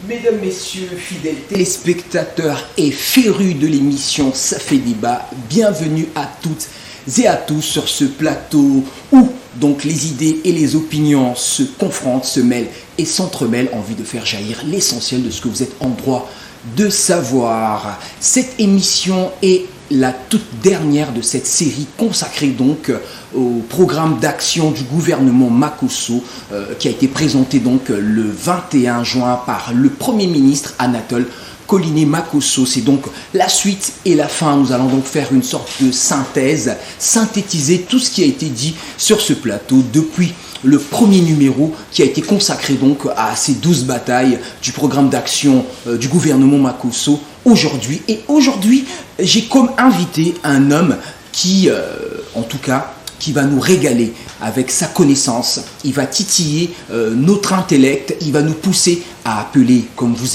Mesdames, Messieurs, fidèles téléspectateurs et férus de l'émission Ça fait débat, bienvenue à toutes et à tous sur ce plateau où donc les idées et les opinions se confrontent, se mêlent et s'entremêlent en vue de faire jaillir l'essentiel de ce que vous êtes en droit de savoir. Cette émission est la toute dernière de cette série consacrée donc au programme d'action du gouvernement Makosso qui a été présenté donc le 21 juin par le Premier ministre Anatole Collinet-Makosso. C'est donc la suite et la fin. Nous allons donc faire une sorte de synthèse, synthétiser tout ce qui a été dit sur ce plateau depuis le premier numéro qui a été consacré donc à ces 12 batailles du programme d'action du gouvernement Makosso aujourd'hui. Et aujourd'hui, j'ai comme invité un homme qui, en tout cas, qui va nous régaler avec sa connaissance. Il va titiller notre intellect, il va nous pousser à appeler, comme vous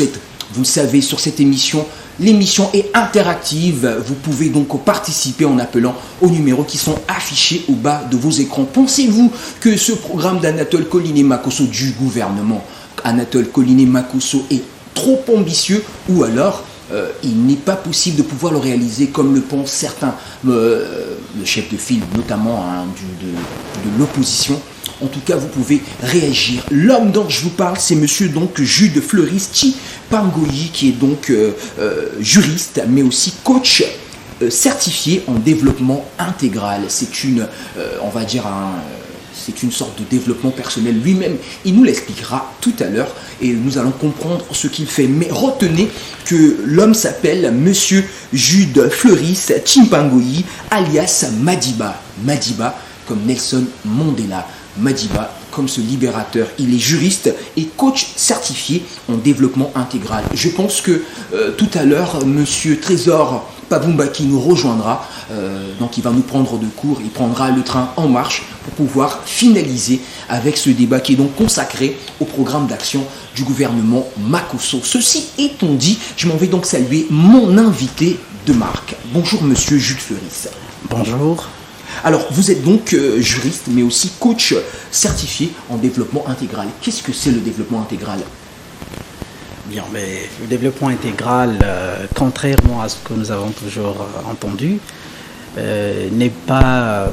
le savez, sur cette émission. L'émission est interactive, vous pouvez donc participer en appelant aux numéros qui sont affichés au bas de vos écrans. Pensez-vous que ce programme d'Anatole Collinet-Makosso du gouvernement Anatole Collinet-Makosso est trop ambitieux ou alors il n'est pas possible de pouvoir le réaliser comme le pensent certains, le chef de file notamment de l'opposition? En tout cas, vous pouvez réagir. L'homme dont je vous parle, c'est monsieur donc Jude Fleuris Tchipangoyi, qui est donc juriste, mais aussi coach certifié en développement intégral. C'est une, on va dire, c'est une sorte de développement personnel lui-même. Il nous l'expliquera tout à l'heure et nous allons comprendre ce qu'il fait. Mais retenez que l'homme s'appelle monsieur Jude Fleuris Tchipangoyi, alias Madiba. Madiba comme Nelson Mandela. Madiba comme ce libérateur. Il est juriste et coach certifié en développement intégral. Je pense que tout à l'heure, monsieur Trésor Pavumbaki nous rejoindra. Donc il va nous prendre de court. Il prendra le train en marche pour pouvoir finaliser avec ce débat qui est donc consacré au programme d'action du gouvernement Makosso. Ceci étant dit, je m'en vais donc saluer mon invité de marque. Bonjour monsieur Jude Fleuris. Bonjour. Alors, vous êtes donc juriste, mais aussi coach certifié en développement intégral. Qu'est-ce que c'est le développement intégral ? Bien, mais le développement intégral, contrairement à ce que nous avons toujours entendu, n'est pas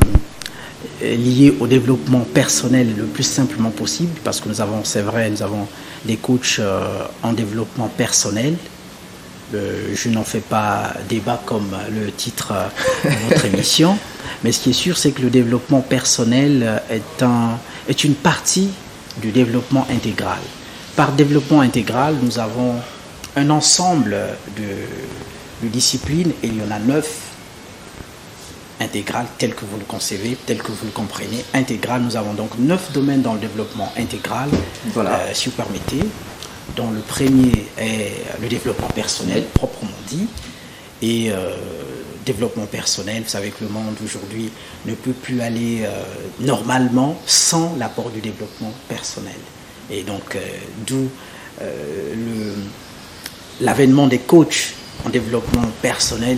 lié au développement personnel le plus simplement possible, parce que nous avons, c'est vrai, nous avons des coachs en développement personnel. Je n'en fais pas débat comme le titre de votre émission, mais ce qui est sûr, c'est que le développement personnel est une partie du développement intégral. Par développement intégral, nous avons un ensemble de disciplines, et il y en a 9 intégrales, telles que vous le concevez, telles que vous le comprenez. Intégral, nous avons donc 9 domaines dans le développement intégral, voilà. Si vous permettez. Dont le premier est le développement personnel, proprement dit. Et développement personnel, vous savez que le monde aujourd'hui ne peut plus aller normalement sans l'apport du développement personnel. Et donc, d'où l'avènement des coachs en développement personnel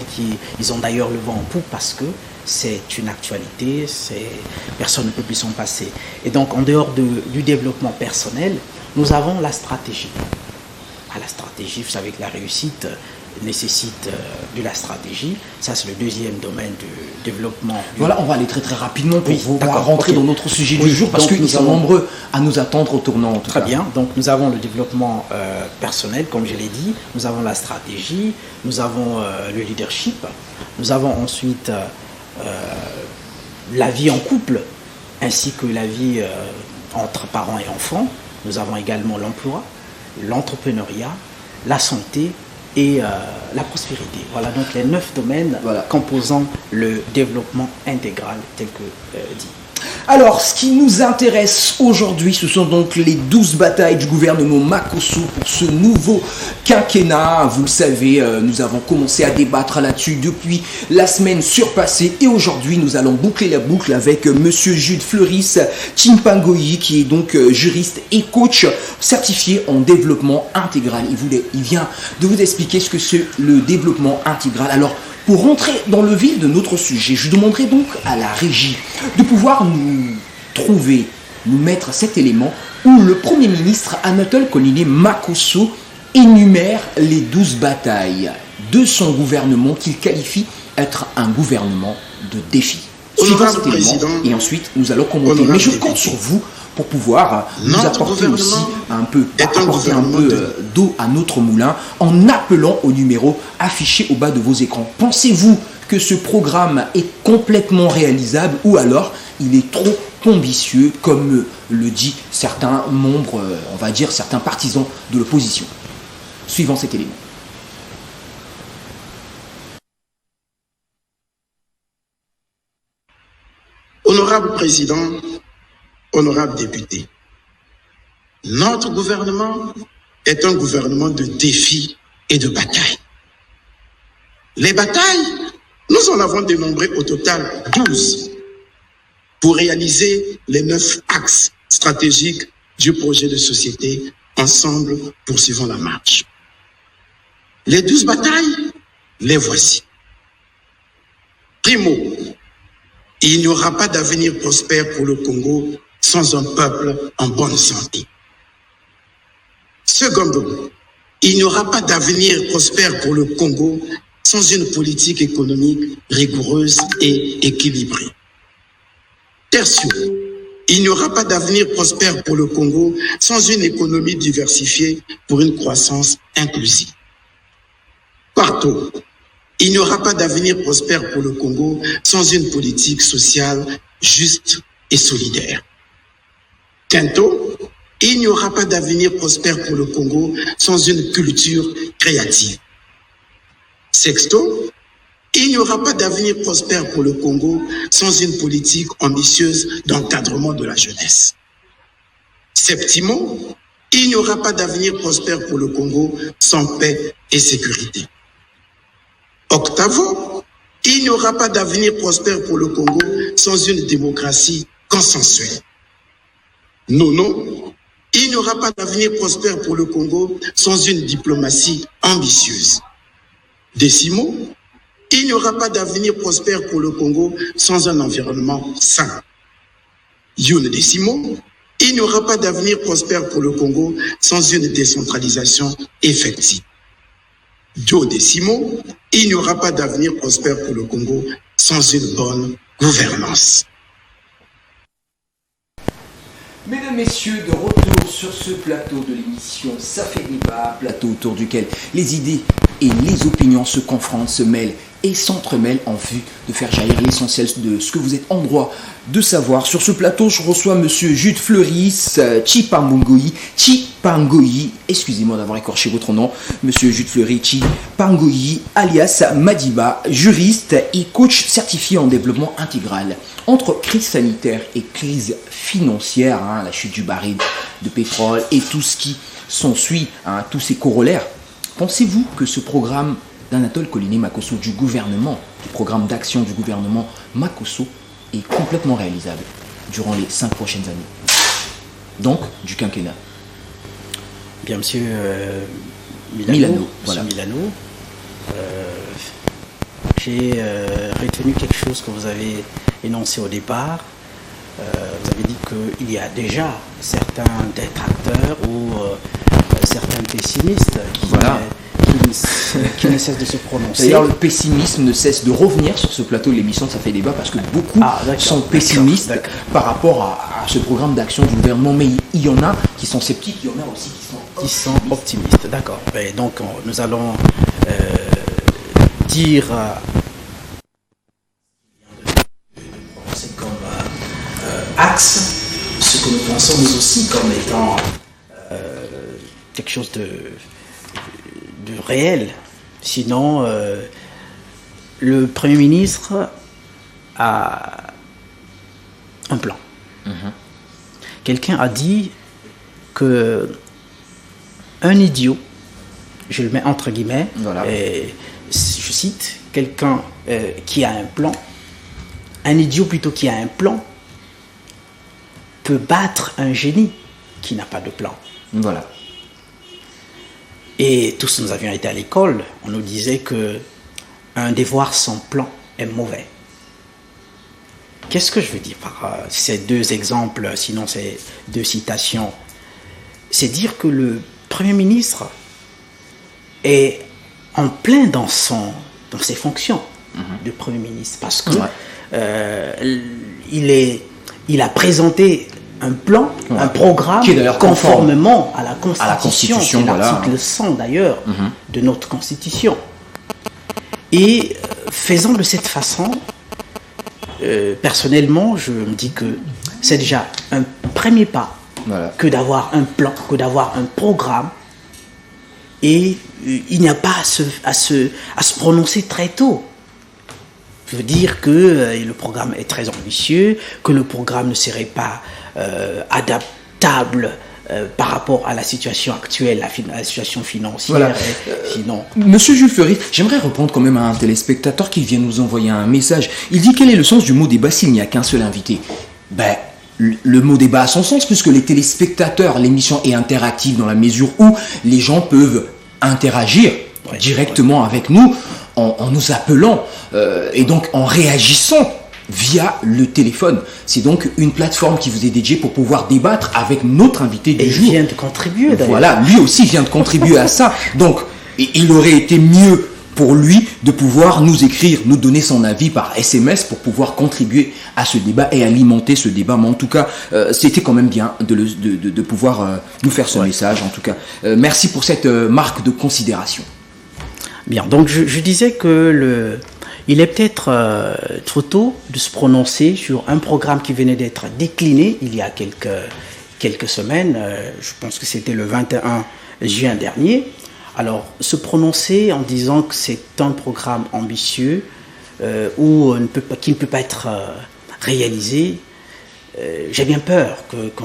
ils ont d'ailleurs le vent en poupe parce que c'est une actualité, personne ne peut plus s'en passer. Et donc, en dehors du développement personnel, nous avons la stratégie. La stratégie, vous savez que la réussite nécessite de la stratégie. Ça, c'est le deuxième domaine du développement. Voilà, on va aller très très rapidement pour pouvoir rentrer dans notre sujet du jour, parce qu'ils sont nombreux à nous attendre au tournant. Très bien, donc nous avons le développement personnel, comme je l'ai dit. Nous avons la stratégie, nous avons le leadership. Nous avons ensuite la vie en couple, ainsi que la vie entre parents et enfants. Nous avons également l'emploi, l'entrepreneuriat, la santé et la prospérité. Voilà donc les 9 domaines composant le développement intégral tel que dit. Alors, ce qui nous intéresse aujourd'hui, ce sont donc les 12 batailles du gouvernement Makosso pour ce nouveau quinquennat. Vous le savez, nous avons commencé à débattre là-dessus depuis la semaine surpassée. Et aujourd'hui, nous allons boucler la boucle avec monsieur Jude Fleuris Tchipangoyi, qui est donc juriste et coach certifié en développement intégral. Il vient de vous expliquer ce que c'est le développement intégral. Alors, pour rentrer dans le vif de notre sujet, je demanderai donc à la régie de pouvoir nous mettre cet élément où le Premier ministre Anatole Collinet-Makosso énumère les 12 batailles de son gouvernement qu'il qualifie être un gouvernement de défi. Suivant cet élément, et ensuite nous allons commenter. Mais je compte sur vous pour pouvoir nous apporter aussi apporter un peu d'eau à notre moulin en appelant au numéro affiché au bas de vos écrans. Pensez-vous que ce programme est complètement réalisable ou alors il est trop ambitieux comme le dit certains membres, on va dire certains partisans de l'opposition? Suivant cet élément. Honorable Président, honorable député, notre gouvernement est un gouvernement de défis et de batailles. Les batailles, nous en avons dénombré au total 12 pour réaliser les 9 axes stratégiques du projet de société. Ensemble, poursuivons la marche. Les 12 batailles, les voici. Primo, il n'y aura pas d'avenir prospère pour le Congo sans un peuple en bonne santé. Secondo, il n'y aura pas d'avenir prospère pour le Congo sans une politique économique rigoureuse et équilibrée. Tertio, il n'y aura pas d'avenir prospère pour le Congo sans une économie diversifiée pour une croissance inclusive. Quarto, il n'y aura pas d'avenir prospère pour le Congo sans une politique sociale juste et solidaire. Quinto, il n'y aura pas d'avenir prospère pour le Congo sans une culture créative. Sexto, il n'y aura pas d'avenir prospère pour le Congo sans une politique ambitieuse d'encadrement de la jeunesse. Septimo, il n'y aura pas d'avenir prospère pour le Congo sans paix et sécurité. Octavo, il n'y aura pas d'avenir prospère pour le Congo sans une démocratie consensuelle. Nono, il n'y aura pas d'avenir prospère pour le Congo sans une diplomatie ambitieuse. Décimo, il n'y aura pas d'avenir prospère pour le Congo sans un environnement sain. Undécimo, il n'y aura pas d'avenir prospère pour le Congo sans une décentralisation effective. Duodécimo, il n'y aura pas d'avenir prospère pour le Congo sans une bonne gouvernance. Mesdames, Messieurs, de retour sur ce plateau de l'émission Ça fait débat, plateau autour duquel les idées et les opinions se confrontent, se mêlent et s'entremêlent en vue de faire jaillir l'essentiel de ce que vous êtes en droit de savoir. Sur ce plateau, je reçois Monsieur Jude Fleuris Chipangoyi, excusez-moi d'avoir écorché votre nom, Monsieur Jude Fleuris Chipangoyi, alias Madiba, juriste et coach certifié en développement intégral. Entre crise sanitaire et crise financière, la chute du baril de pétrole et tout ce qui s'ensuit, tous ces corollaires, pensez-vous que ce programme d'Anatole Collinet Makosso du gouvernement, du programme d'action du gouvernement Makosso, est complètement réalisable durant les 5 prochaines années, donc du quinquennat? Bien, Monsieur Milano, voilà. Milano, j'ai retenu quelque chose que vous avez énoncé au départ. Vous avez dit qu'il y a déjà certains détracteurs ou certains pessimistes qui ne cessent de se prononcer. D'ailleurs, le pessimisme ne cesse de revenir sur ce plateau de l'émission Ça fait débat parce que beaucoup sont pessimistes par rapport à ce programme d'action du gouvernement. Mais il y en a qui sont sceptiques, il y en a aussi qui sont optimistes. D'accord. Donc, nous allons dire comme axe ce que nous pensons nous aussi comme étant quelque chose de réel. Sinon, le Premier ministre a un plan. Quelqu'un a dit que un idiot, je le mets entre guillemets, et je cite, quelqu'un qui a un plan, un idiot plutôt qui a un plan, peut battre un génie qui n'a pas de plan. Voilà. Et tous nous avions été à l'école, on nous disait que un devoir sans plan est mauvais. Qu'est-ce que je veux dire par ces deux exemples, sinon ces deux citations? C'est dire que le Premier ministre est en plein dans ses fonctions de Premier ministre, parce que il a présenté un plan, un programme conformément à la Constitution. C'est l'article 100 d'ailleurs de notre Constitution. Et faisant de cette façon, personnellement, je me dis que c'est déjà un premier pas que d'avoir un plan, que d'avoir un programme. Et il n'y a pas à se prononcer très tôt. Je veux dire que le programme est très ambitieux, que le programme ne serait pas adaptable par rapport à la situation actuelle, à la situation financière. Sinon... Monsieur Jules Ferry, j'aimerais répondre quand même à un téléspectateur qui vient nous envoyer un message. Il dit: quel est le sens du mot débat s'il n'y a qu'un seul invité? Le mot débat a son sens puisque les téléspectateurs, l'émission est interactive dans la mesure où les gens peuvent interagir directement avec nous en nous appelant et donc en réagissant via le téléphone. C'est donc une plateforme qui vous est dédiée pour pouvoir débattre avec notre invité du jour. Il vient de contribuer d'ailleurs. Voilà, lui aussi vient de contribuer à ça. Donc, il aurait été mieux pour lui de pouvoir nous écrire, nous donner son avis par SMS pour pouvoir contribuer à ce débat et alimenter ce débat. Mais en tout cas, c'était quand même bien de pouvoir nous faire ce message. En tout cas, merci pour cette marque de considération. Bien, donc je disais que il est peut-être trop tôt de se prononcer sur un programme qui venait d'être décliné il y a quelques semaines. Je pense que c'était le 21 juin dernier. Alors, se prononcer en disant que c'est un programme ambitieux qui ne peut pas être réalisé, j'ai bien peur que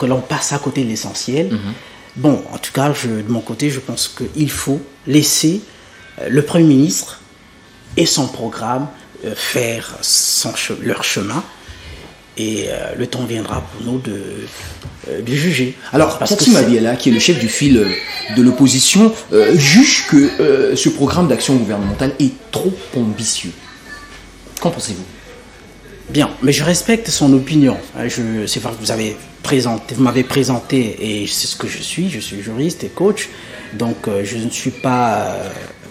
l'on passe à côté de l'essentiel. Bon, en tout cas, de mon côté, je pense qu'il faut laisser le Premier ministre et son programme faire leur chemin. Et le temps viendra pour nous de juger. Alors, Tati Mabiala, qui est le chef du fil de l'opposition, juge que ce programme d'action gouvernementale est trop ambitieux. Qu'en pensez-vous? Bien, mais je respecte son opinion. C'est parce que vous m'avez présenté, et c'est ce que je suis juriste et coach, donc je ne suis pas...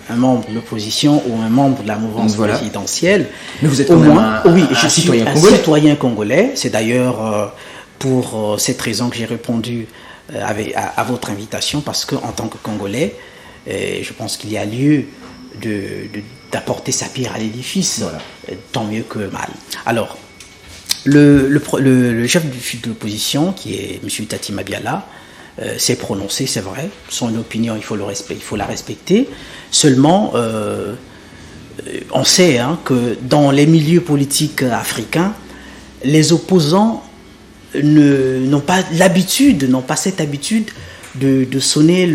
un membre de l'opposition ou un membre de la mouvance présidentielle. Mais vous êtes au moins un citoyen congolais. C'est d'ailleurs pour cette raison que j'ai répondu à votre invitation, parce qu'en tant que Congolais, je pense qu'il y a lieu d'apporter sa pierre à l'édifice, tant mieux que mal. Alors, le chef de l'opposition, qui est M. Tati Mabiala, s'est prononcé, c'est vrai. Son opinion, il faut la respecter. Seulement, on sait que dans les milieux politiques africains, les opposants n'ont pas cette habitude de sonner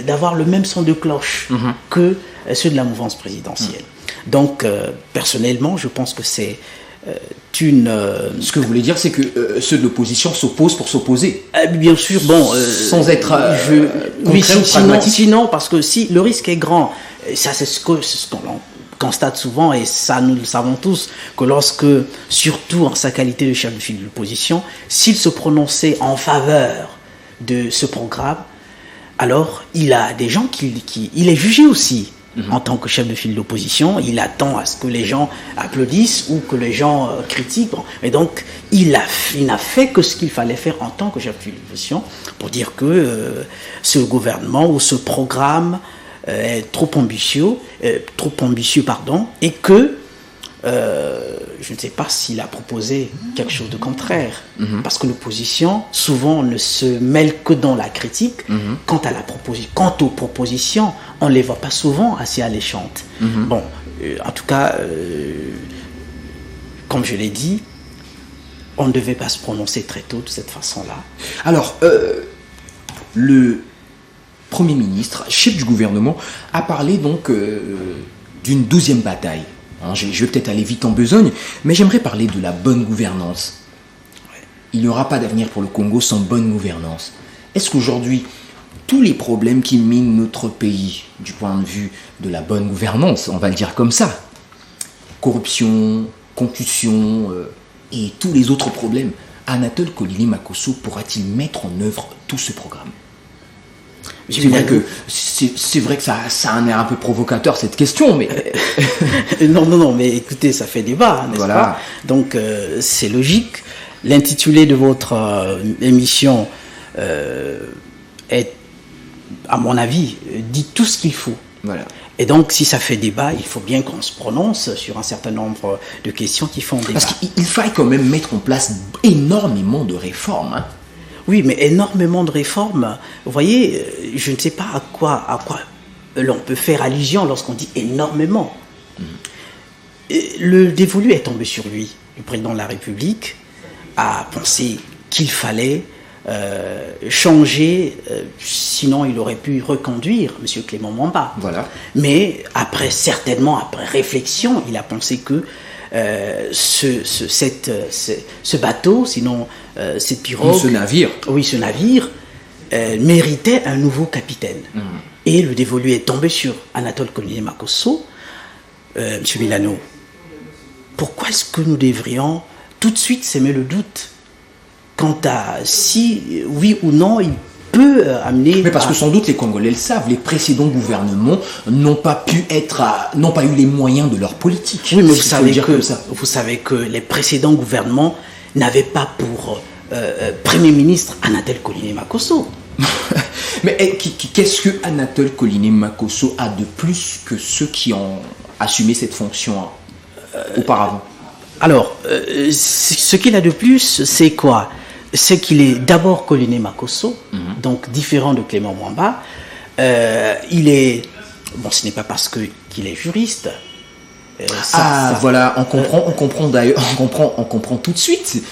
d'avoir le même son de cloche que ceux de la mouvance présidentielle. Donc, personnellement, je pense que c'est Ce que vous voulez dire, c'est que ceux de l'opposition s'opposent pour s'opposer. Bien sûr, sans être sinon, parce que si le risque est grand, ça c'est ce qu'on constate souvent, et ça nous le savons tous, que lorsque, surtout en sa qualité de chef de file de l'opposition, s'il se prononçait en faveur de ce programme, alors il a des gens il est jugé aussi. En tant que chef de file d'opposition, il attend à ce que les gens applaudissent ou que les gens critiquent. Et donc, il n'a fait que ce qu'il fallait faire en tant que chef de file d'opposition pour dire que ce gouvernement ou ce programme est trop ambitieux, et que je ne sais pas s'il a proposé quelque chose de contraire, parce que l'opposition souvent ne se mêle que dans la critique. Quant aux propositions, on ne les voit pas souvent assez alléchantes. Bon, en tout cas, comme je l'ai dit, on ne devait pas se prononcer très tôt de cette façon-là. Alors, le Premier ministre, chef du gouvernement, a parlé donc d'une 12e bataille. Je vais peut-être aller vite en besogne, mais j'aimerais parler de la bonne gouvernance. Il n'y aura pas d'avenir pour le Congo sans bonne gouvernance. Est-ce qu'aujourd'hui, tous les problèmes qui minent notre pays, du point de vue de la bonne gouvernance, on va le dire comme ça, corruption, concussion et tous les autres problèmes, Anatole Kolili Makosso pourra-t-il mettre en œuvre tout ce programme? C'est vrai que ça a un air un peu provocateur cette question, mais non, mais écoutez, ça fait débat, n'est-ce pas? Donc c'est logique. L'intitulé de votre émission est, à mon avis, dit tout ce qu'il faut. Voilà. Et donc, si ça fait débat, il faut bien qu'on se prononce sur un certain nombre de questions qui font débat. Parce qu'il faille quand même mettre en place énormément de réformes. Hein. Oui, mais énormément de réformes. Vous voyez, je ne sais pas à quoi l'on peut faire allusion lorsqu'on dit énormément. Le dévolu est tombé sur lui. Le président de la République a pensé qu'il fallait changer, sinon il aurait pu reconduire M. Clément Mwamba. Voilà. Mais après réflexion, il a pensé que ce bateau, sinon cette pirogue... Ce navire. Oui, ce navire méritait un nouveau capitaine. Et le dévolu est tombé sur Anatole Koniné-Makosso. M. Milano, pourquoi est-ce que nous devrions tout de suite s'aimer le doute quant à si, oui ou non, il peut amener... Mais parce que sans doute les Congolais le savent, les précédents gouvernements n'ont pas eu les moyens de leur politique. Oui, mais vous savez que les précédents gouvernements n'avaient pas pour Premier ministre Anatole Koniné-Makosso. Mais qu'est-ce que Anatole Koniné-Makosso a de plus que ceux qui ont assumé cette fonction auparavant? Alors, ce qu'il a de plus, c'est quoi? C'est qu'il est d'abord Koniné-Makosso, donc différent de Clément Mwamba. Il est... Bon, ce n'est pas parce qu'il est juriste. Voilà, on comprend d'ailleurs, on comprend tout de suite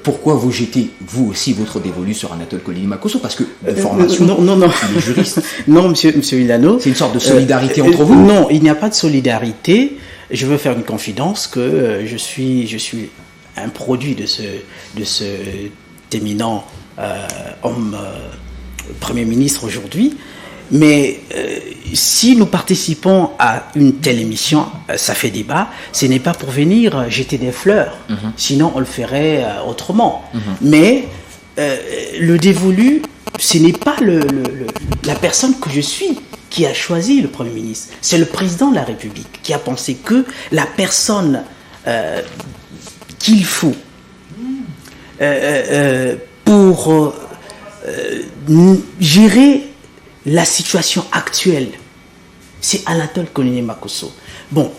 pourquoi vous jetez, vous aussi, votre dévolu sur Anatole Koniné-Makosso, parce que de formation, non. il est juriste. Non, monsieur Milano. C'est une sorte de solidarité entre vous? Non, il n'y a pas de solidarité. Je veux faire une confidence que je suis un produit de ce éminent homme Premier ministre aujourd'hui. Mais si nous participons à une telle émission, ça fait débat, ce n'est pas pour venir jeter des fleurs, sinon on le ferait autrement. Mais le dévolu, ce n'est pas la personne que je suis qui a choisi le Premier ministre, c'est le président de la République qui a pensé que la personne qu'il faut pour gérer la situation actuelle, c'est Anatole Koniné-Makosso. Bon,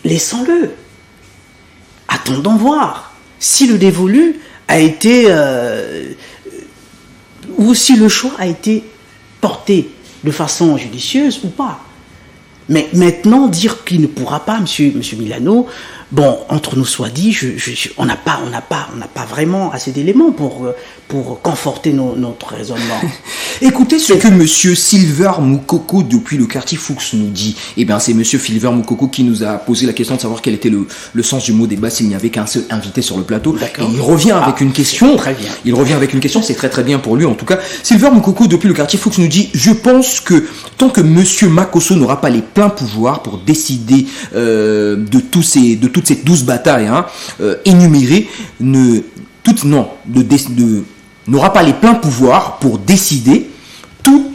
laissons-le. Attendons voir si le dévolu a été... ou si le choix a été porté de façon judicieuse ou pas. Mais maintenant, dire qu'il ne pourra pas, monsieur Milano, bon, entre nous soit dit, on n'a pas vraiment assez d'éléments pour conforter notre raisonnement. Écoutez ce que monsieur Silver Moukoko depuis le quartier Fuchs nous dit. Eh bien, c'est monsieur Silver Moukoko qui nous a posé la question de savoir quel était le sens du mot débat s'il n'y avait qu'un seul invité sur le plateau. Et il revient avec une question. Très bien. Il revient avec une question, c'est très très bien pour lui en tout cas. Silver Moukoko depuis le quartier Fuchs nous dit: je pense que tant que monsieur Makosso n'aura pas les pleins pouvoirs pour décider de toutes ces 12 batailles énumérées, n'aura pas les pleins pouvoirs pour décider tout,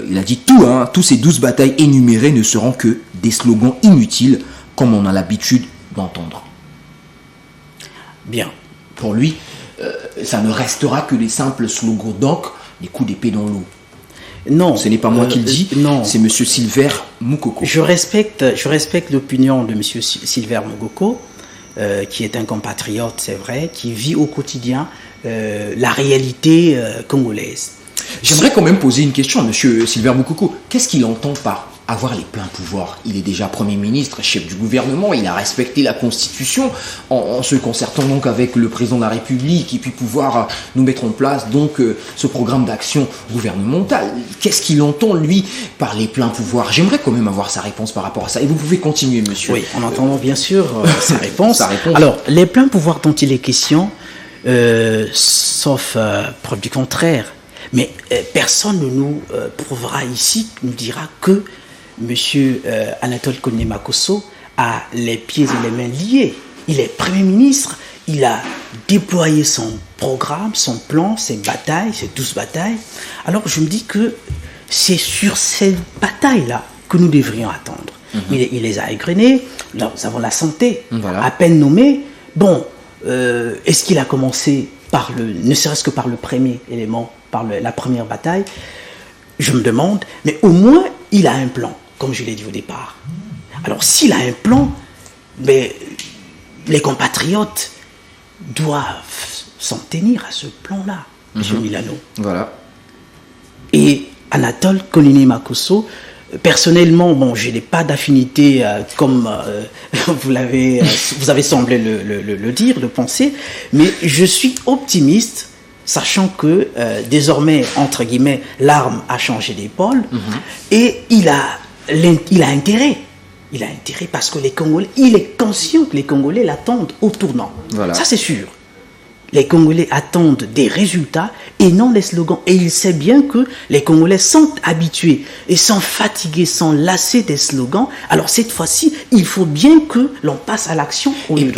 il a dit tout, tous ces 12 batailles énumérées ne seront que des slogans inutiles comme on a l'habitude d'entendre. Bien. Pour lui, ça ne restera que des simples slogans d'encre, des coups d'épée dans l'eau. Non. Ce n'est pas moi qui le dis, c'est monsieur Silver Moukoko. Je respecte l'opinion de monsieur Silver Moukoko, qui est un compatriote, c'est vrai, qui vit au quotidien la réalité congolaise. J'aimerais quand même poser une question à monsieur Silver Moukoko. Qu'est-ce qu'il entend par avoir les pleins pouvoirs? Il est déjà Premier ministre, chef du gouvernement, il a respecté la Constitution en se concertant donc avec le président de la République et puis pouvoir nous mettre en place donc ce programme d'action gouvernementale. Qu'est-ce qu'il entend lui par les pleins pouvoirs? J'aimerais quand même avoir sa réponse par rapport à ça. Et vous pouvez continuer, monsieur. Oui, en entendant bien sûr sa réponse. Alors, les pleins pouvoirs dont il est question, sauf preuve du contraire, mais personne ne nous prouvera ici, nous dira que monsieur Anatole Koniné-Makosso a les pieds et les mains liés. Il est Premier ministre, il a déployer son programme, son plan, ses batailles, ses 12 batailles. Alors je me dis que c'est sur ces batailles-là que nous devrions attendre. Il les a égrenées. Nous avons la santé, à peine nommée. Bon, est-ce qu'il a commencé par ne serait-ce que par le premier élément, par la première bataille? Je me demande, mais au moins il a un plan, comme je l'ai dit au départ. Alors s'il a un plan, mais les compatriotes doivent s'en tenir à ce plan-là, M. Milano. Voilà. Et Anatole Colini-Makosso, personnellement, bon, je n'ai pas d'affinité comme vous avez semblé le dire, le penser, mais je suis optimiste, sachant que désormais, entre guillemets, l'arme a changé d'épaule, et il a intérêt. Il a intérêt parce que les Congolais, il est conscient que les Congolais l'attendent au tournant. Voilà. Ça, c'est sûr. Les Congolais attendent des résultats et non des slogans. Et il sait bien que les Congolais sont habitués et sont fatigués, sont lassés des slogans. Alors cette fois-ci, il faut bien que l'on passe à l'action. Mais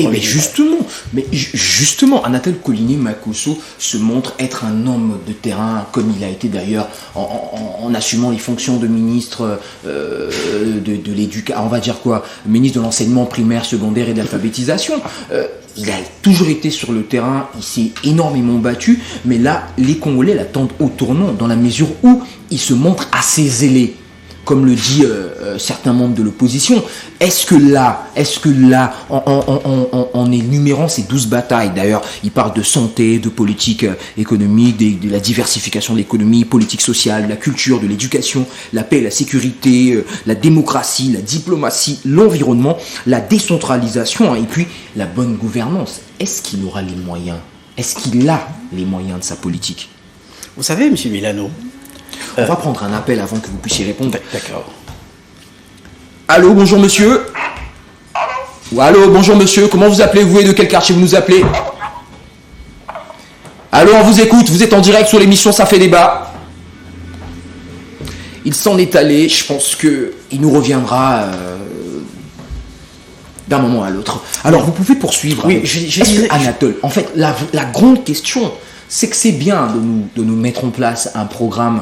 justement, Anatole Colini-Makosso se montre être un homme de terrain, comme il a été d'ailleurs en assumant les fonctions de ministre de l'éducation, on va dire quoi, ministre de l'enseignement primaire, secondaire et d'alphabétisation. Il a toujours été sur le terrain, il s'est énormément battu, mais là, les Congolais l'attendent au tournant, dans la mesure où il se montre assez zélé, comme le dit certains membres de l'opposition. Est-ce que là, en énumérant ces 12 batailles, d'ailleurs, il parle de santé, de politique économique, de la diversification de l'économie, politique sociale, de la culture, de l'éducation, la paix, la sécurité, la démocratie, la diplomatie, l'environnement, la décentralisation, et puis la bonne gouvernance. Est-ce qu'il aura les moyens? Est-ce qu'il a les moyens de sa politique? Vous savez, M. Milano, on va prendre un appel avant que vous puissiez répondre. D'accord. Allô, bonjour monsieur. Allô, bonjour monsieur. Comment vous appelez-vous et de quel quartier vous nous appelez? Allô, on vous écoute. Vous êtes en direct sur l'émission Ça fait débat. Il s'en est allé. Je pense qu'il nous reviendra d'un moment à l'autre. Alors, vous pouvez poursuivre. Oui, Anatole, en fait, la grande question, c'est que c'est bien de nous mettre en place un programme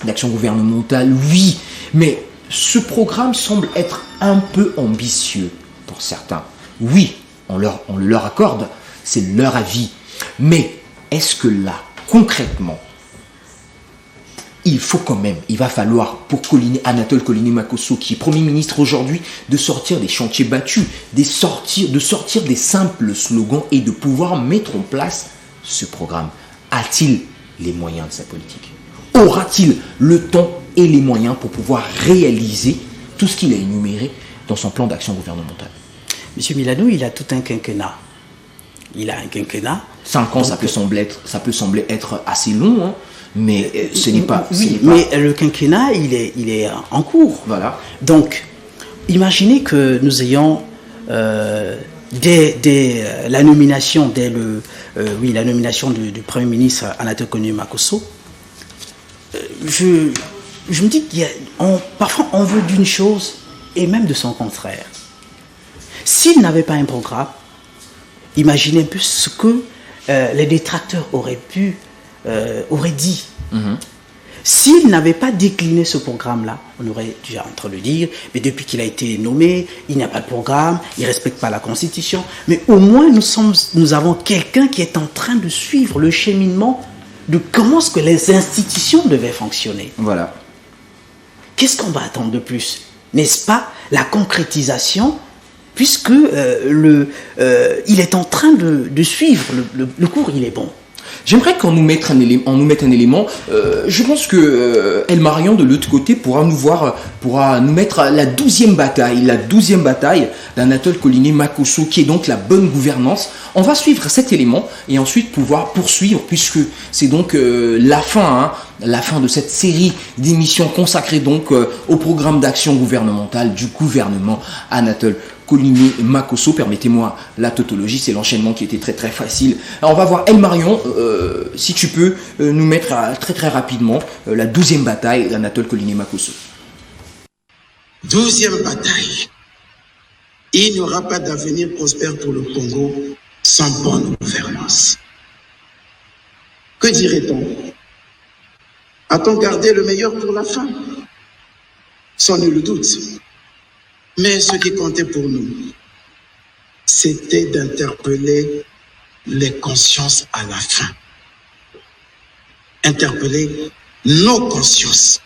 d'action gouvernementale, oui, mais ce programme semble être un peu ambitieux pour certains. Oui, on leur accorde, c'est leur avis. Mais est-ce que là, concrètement, il va falloir pour Anatole Colini-Makosso, qui est Premier ministre aujourd'hui, de sortir des chantiers battus, de sortir des simples slogans et de pouvoir mettre en place ce programme. A-t-il les moyens de sa politique? Aura-t-il le temps et les moyens pour pouvoir réaliser tout ce qu'il a énuméré dans son plan d'action gouvernementale? Monsieur Milano, il a tout un quinquennat. 5 ans, donc, ça peut sembler être assez long, hein, mais ce n'est pas. Mais le quinquennat, il est en cours. Voilà. Donc, imaginez que nous ayons dès la nomination du Premier ministre Anatole Colini-Makosso. Je me dis parfois on veut d'une chose et même de son contraire. S'il n'avait pas un programme, imaginez un peu ce que les détracteurs auraient dit. S'il n'avait pas décliné ce programme-là, on aurait déjà en train de dire, mais depuis qu'il a été nommé, il n'y a pas de programme, il ne respecte pas la Constitution. Mais au moins, nous avons quelqu'un qui est en train de suivre le cheminement de comment est-ce que les institutions devaient fonctionner. Voilà. Qu'est-ce qu'on va attendre de plus? N'est-ce pas la concrétisation, puisque il est en train de suivre le cours, il est bon. J'aimerais qu'on nous mette un élément. Je pense que El Marion de l'autre côté pourra nous mettre la 12e bataille d'Anatole Colini-Makosso, qui est donc la bonne gouvernance. On va suivre cet élément et ensuite pouvoir poursuivre, puisque c'est donc la fin de cette série d'émissions consacrées donc au programme d'action gouvernementale du gouvernement Anatole Colini-Makosso. Permettez-moi la tautologie, c'est l'enchaînement qui était très très facile. Alors on va voir El Marion, si tu peux nous mettre très très rapidement la 12e bataille d'Anatole Colini-Makosso. 12e bataille. Il n'y aura pas d'avenir prospère pour le Congo sans bonne gouvernance. Que dirait-on? A-t-on gardé le meilleur pour la fin? Sans nul doute. Mais ce qui comptait pour nous, c'était d'interpeller les consciences à la fin. Interpeller nos consciences.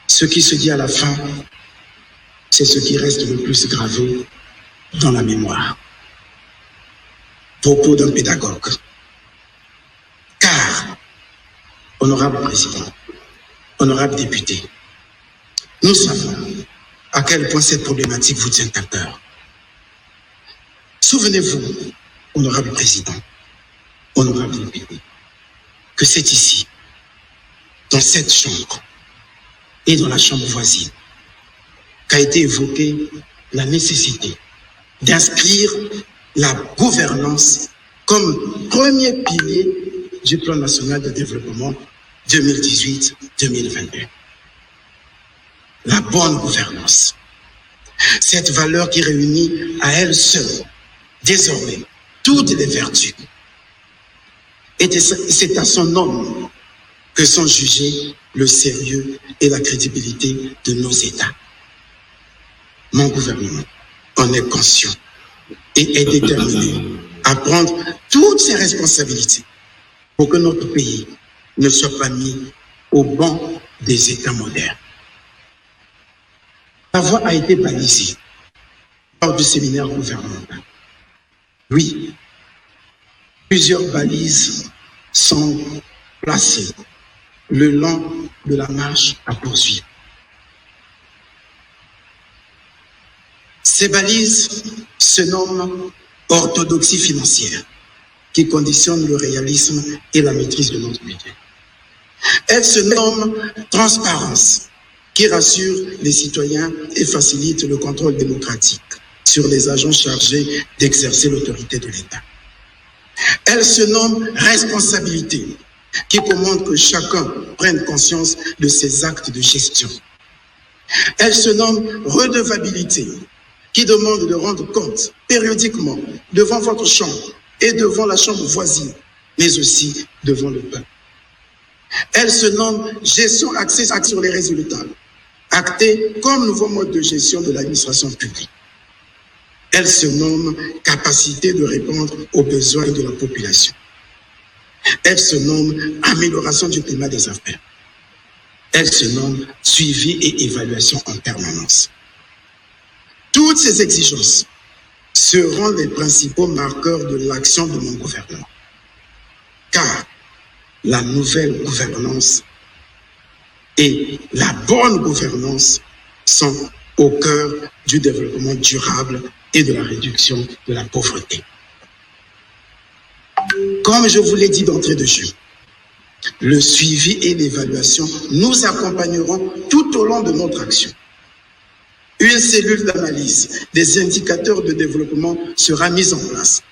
Ce qui se dit à la fin, c'est ce qui reste le plus gravé dans la mémoire. Propos d'un pédagogue. Car, honorable président, honorable député, nous savons à quel point cette problématique vous tient à cœur. Souvenez-vous, honorable président, honorable député, que c'est ici, dans cette chambre et dans la chambre voisine, qu'a été évoquée la nécessité d'inscrire la gouvernance comme premier pilier du plan national de développement 2018-2022. La bonne gouvernance, cette valeur qui réunit à elle seule, désormais, toutes les vertus. Et c'est à son nom que sont jugés le sérieux et la crédibilité de nos États. Mon gouvernement en est conscient et est déterminé à prendre toutes ses responsabilités pour que notre pays ne soit pas mis au banc des États modernes. La voie a été balisée lors du séminaire gouvernemental. Oui, plusieurs balises sont placées le long de la marche à poursuivre. Ces balises se nomment orthodoxie financière, qui conditionne le réalisme et la maîtrise de notre budget. Elles se nomment transparence, qui rassure les citoyens et facilite le contrôle démocratique sur les agents chargés d'exercer l'autorité de l'État. Elles se nomment responsabilité, qui commande que chacun prenne conscience de ses actes de gestion. Elles se nomment redevabilité, qui demande de rendre compte périodiquement devant votre chambre et devant la chambre voisine, mais aussi devant le peuple. Elle se nomme gestion axée sur les résultats, actée comme nouveau mode de gestion de l'administration publique. Elle se nomme capacité de répondre aux besoins de la population. Elle se nomme amélioration du climat des affaires. Elle se nomme suivi et évaluation en permanence. Toutes ces exigences seront les principaux marqueurs de l'action de mon gouvernement. Car la nouvelle gouvernance et la bonne gouvernance sont au cœur du développement durable et de la réduction de la pauvreté. Comme je vous l'ai dit d'entrée de jeu, le suivi et l'évaluation nous accompagneront tout au long de notre action. Une cellule d'analyse des indicateurs de développement sera mise en place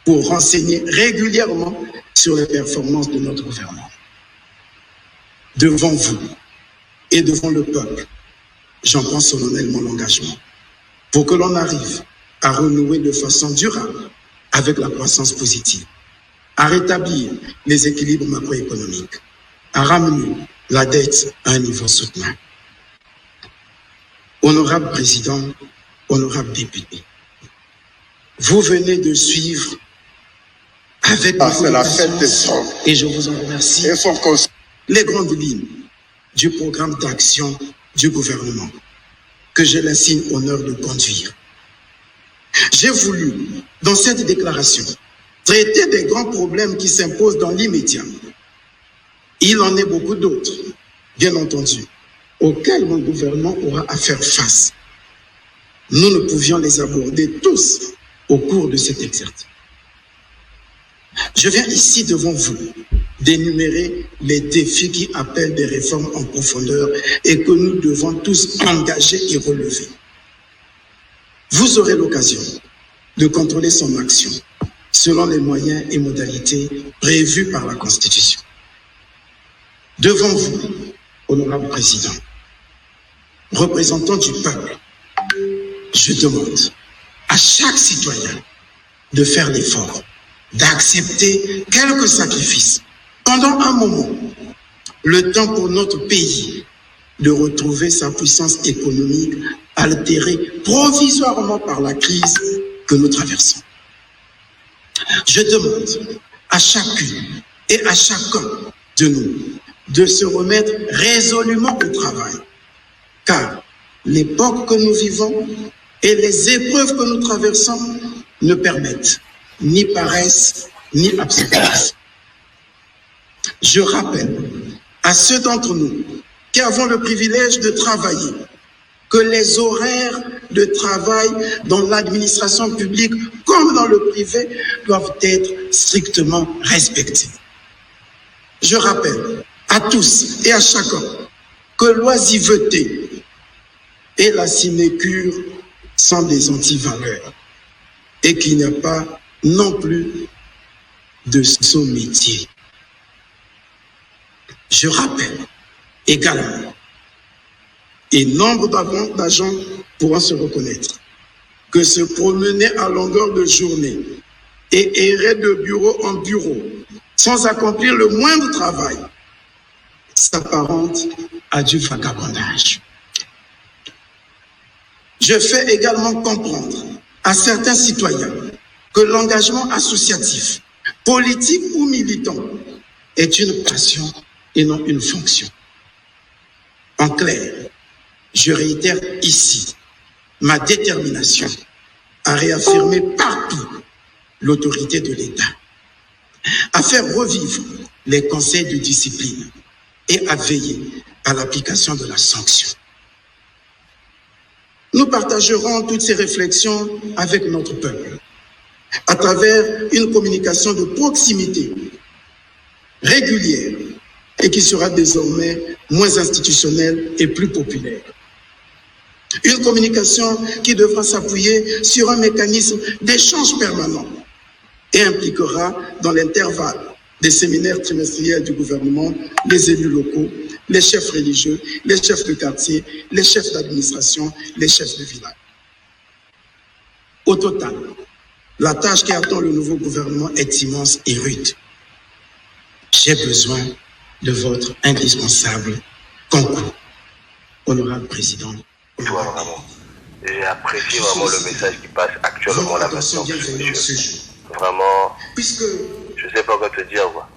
pour renseigner régulièrement sur les performances de notre gouvernement. Devant vous et devant le peuple, j'en prends solennellement l'engagement pour que l'on arrive à renouer de façon durable avec la croissance positive, à rétablir les équilibres macroéconomiques, à ramener la dette à un niveau soutenable. Honorable président, honorable député, vous venez de suivre avec la fête des hommes. Et je vous en remercie, les grandes lignes du programme d'action du gouvernement que j'ai l'insigne honneur de conduire. J'ai voulu, dans cette déclaration, traiter des grands problèmes qui s'imposent dans l'immédiat. Il en est beaucoup d'autres, bien entendu, auxquels mon gouvernement aura à faire face. Nous ne pouvions les aborder tous au cours de cet exercice. Je viens ici devant vous d'énumérer les défis qui appellent des réformes en profondeur et que nous devons tous engager et relever. Vous aurez l'occasion de contrôler son action selon les moyens et modalités prévus par la Constitution. Devant vous, honorable président, représentant du peuple, je demande à chaque citoyen de faire l'effort, d'accepter quelques sacrifices. Pendant un moment, le temps pour notre pays de retrouver sa puissance économique altérée provisoirement par la crise que nous traversons. Je demande à chacune et à chacun de nous de se remettre résolument au travail, car l'époque que nous vivons et les épreuves que nous traversons ne permettent ni paresse ni absence. Je rappelle à ceux d'entre nous qui avons le privilège de travailler que les horaires de travail dans l'administration publique comme dans le privé doivent être strictement respectés. Je rappelle à tous et à chacun que l'oisiveté et la sinécure sont des antivaleurs et qu'il n'y a pas non plus de sot-métier. Je rappelle également, et nombre d'agents pourront se reconnaître, que se promener à longueur de journée et errer de bureau en bureau sans accomplir le moindre travail s'apparente à du vagabondage. Je fais également comprendre à certains citoyens que l'engagement associatif, politique ou militant est une passion et non une fonction. En clair, je réitère ici ma détermination à réaffirmer partout l'autorité de l'État, à faire revivre les conseils de discipline et à veiller à l'application de la sanction. Nous partagerons toutes ces réflexions avec notre peuple à travers une communication de proximité régulière et qui sera désormais moins institutionnelle et plus populaire. Une communication qui devra s'appuyer sur un mécanisme d'échange permanent et impliquera dans l'intervalle des séminaires trimestriels du gouvernement les élus locaux, les chefs religieux, les chefs de quartier, les chefs d'administration, les chefs de village. Au total, la tâche qui attend le nouveau gouvernement est immense et rude. J'ai besoin de votre indispensable concours. Honorable Président. Vraiment. J'ai apprécié vraiment le message qui passe actuellement là maintenant. Vraiment, Puisque je sais pas quoi te dire. Quoi.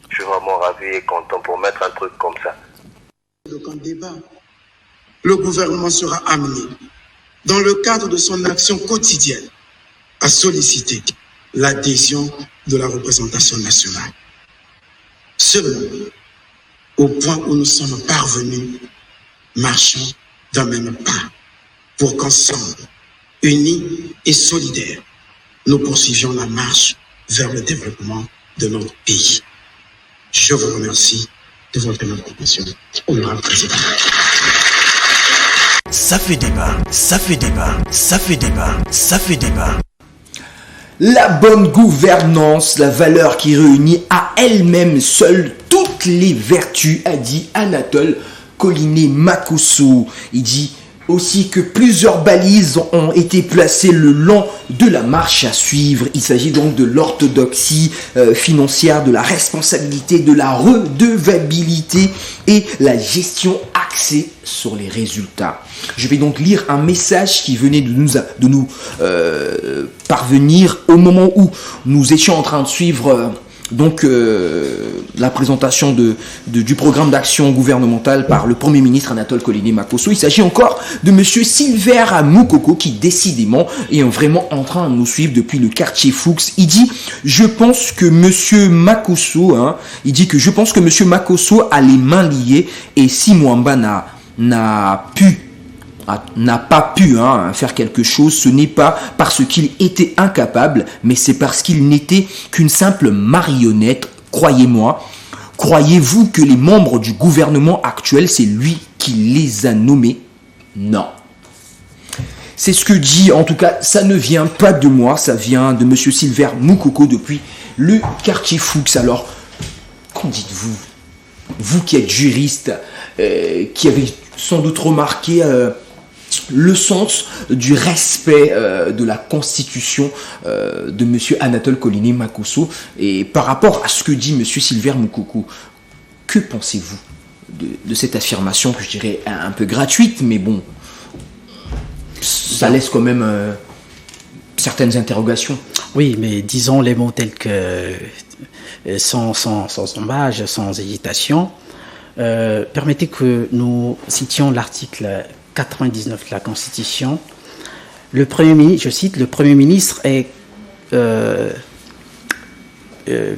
Je suis vraiment ravi et content pour mettre un truc comme ça. en débat, le gouvernement sera amené, dans le cadre de son action quotidienne, à solliciter l'adhésion de la représentation nationale. Seulement, au point où nous sommes parvenus, marchons d'un même pas pour qu'ensemble, unis et solidaires, nous poursuivions la marche vers le développement de notre pays. Je vous remercie de votre attention. Honorable Président. Ça fait débat, ça fait débat, ça fait débat, ça fait débat. La bonne gouvernance, la valeur qui réunit à elle-même seule toutes les vertus, a dit Anatole Collinet-Makosso. Il dit aussi que plusieurs balises ont été placées le long de la marche à suivre. Il s'agit donc de l'orthodoxie financière, de la responsabilité, de la redevabilité et la gestion axée sur les résultats. Je vais donc lire un message qui venait de nous parvenir au moment où nous étions en train de suivre la présentation du programme d'action gouvernementale par le Premier ministre Anatole Collinet-Makosso. Il s'agit encore de monsieur Silver Moukoko qui décidément est vraiment en train de nous suivre depuis le quartier Fuchs. Il dit je pense que monsieur Makosso a les mains liées et si Mwamba n'a pas pu faire quelque chose, ce n'est pas parce qu'il était incapable, mais c'est parce qu'il n'était qu'une simple marionnette. Croyez-moi, croyez-vous que les membres du gouvernement actuel, c'est lui qui les a nommés? Non. C'est ce que dit, en tout cas, ça ne vient pas de moi, ça vient de monsieur Silver Moukoko depuis le quartier Fuchs. Alors, qu'en dites-vous? Vous qui êtes juriste, qui avez sans doute remarqué le sens du respect de la constitution de M. Anatole Koliné Makosso. Et par rapport à ce que dit M. Silver Moukoko, que pensez-vous de cette affirmation que je dirais un peu gratuite, mais bon, ça laisse quand même certaines interrogations. Oui, mais disons les mots tels que sans embâche, sans hésitation. Permettez que nous citions l'article 99 de la Constitution. Le Premier ministre, je cite, le Premier ministre est...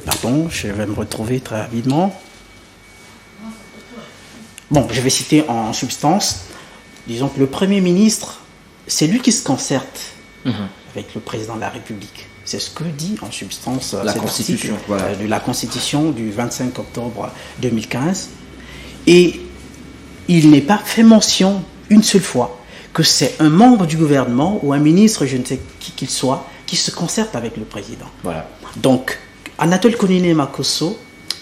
pardon, je vais me retrouver très rapidement. Bon, je vais citer en substance. Disons que le Premier ministre, c'est lui qui se concerte avec le président de la République. C'est ce que dit en substance la cet Constitution, article voilà. de la Constitution du 25 octobre 2015. Et il n'est pas fait mention une seule fois que c'est un membre du gouvernement ou un ministre, je ne sais qui qu'il soit, qui se concerte avec le président. Voilà. Donc, Anatole Koliné Makosso,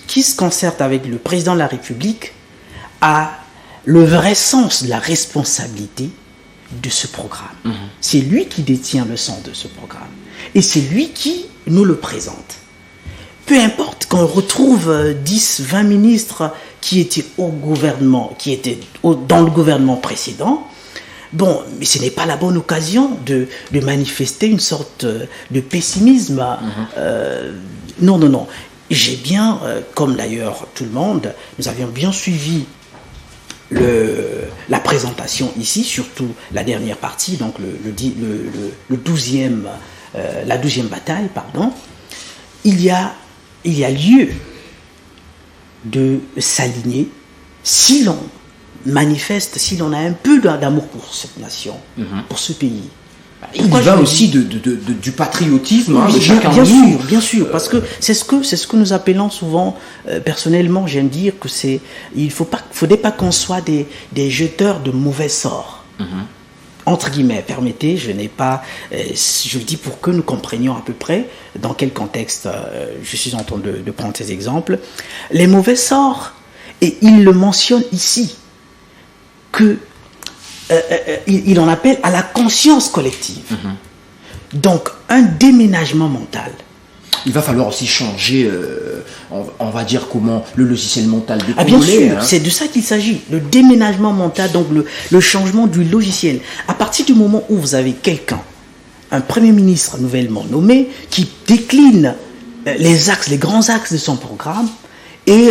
qui se concerte avec le président de la République, a le vrai sens de la responsabilité de ce programme. C'est lui qui détient le sens de ce programme. Et c'est lui qui nous le présente. Peu importe qu'on retrouve 10, 20 ministres qui étaient au gouvernement, qui étaient dans le gouvernement précédent, bon, mais ce n'est pas la bonne occasion de manifester une sorte de pessimisme. Non, non, non. J'ai bien, comme d'ailleurs tout le monde, nous avions bien suivi la présentation ici, surtout la dernière partie, donc la 12e bataille, pardon. Il y a lieu de s'aligner si l'on manifeste, si l'on a un peu d'amour pour cette nation, pour ce pays. Il y va aussi du patriotisme, oui, de chacun. Bien sûr, parce que c'est ce que nous appelons souvent, personnellement, j'aime dire que faudrait pas qu'on soit des jeteurs de mauvais sorts. Entre guillemets, permettez, je le dis pour que nous comprenions à peu près dans quel contexte je suis en train de prendre ces exemples. Les mauvais sorts, et il le mentionne ici, que il en appelle à la conscience collective. Donc, un déménagement mental. Il va falloir aussi changer, on va dire comment, le logiciel mental des Bien Congolais. sûr, c'est de ça qu'il s'agit. Le déménagement mental, donc le changement du logiciel. À partir du moment où vous avez quelqu'un, un Premier ministre nouvellement nommé, qui décline les grands axes de son programme, et